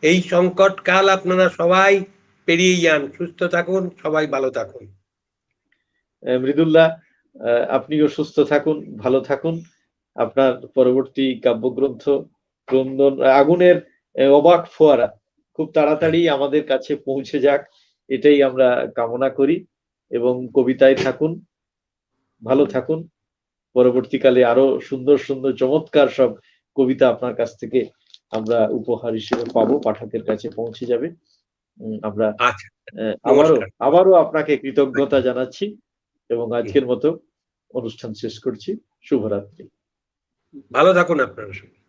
এই সংকট কাল আপনারা সবাই পেরিয়ে যান, সুস্থ থাকুন, সবাই ভালো থাকুন। মৃদুল্লাহ, আপনিও সুস্থ থাকুন, ভালো থাকুন। আপনার পরবর্তী কাব্যগ্রন্থ ক্রন্দন আগুনের অবাক ফোয়ারা খুব তাড়াতাড়ি আমাদের কাছে পৌঁছে যাক, এটাই আমরা কামনা করি। এবং কবিতায় থাকুন, ভালো থাকুন। পরবর্তীকালে আরো সুন্দর সুন্দর চমৎকার সব কবিতা আপনার কাছ থেকে আমরা উপহার হিসেবে পাবো, পাঠকের কাছে পৌঁছে যাবে। আমরা আচ্ছা, আবারও নমস্কার। আবারও আপনাকে কৃতজ্ঞতা জানাচ্ছি এবং আজকের মতো অনুষ্ঠান শেষ করছি। শুভরাত্রি। ভালো থাকুন আপনারা সবাই।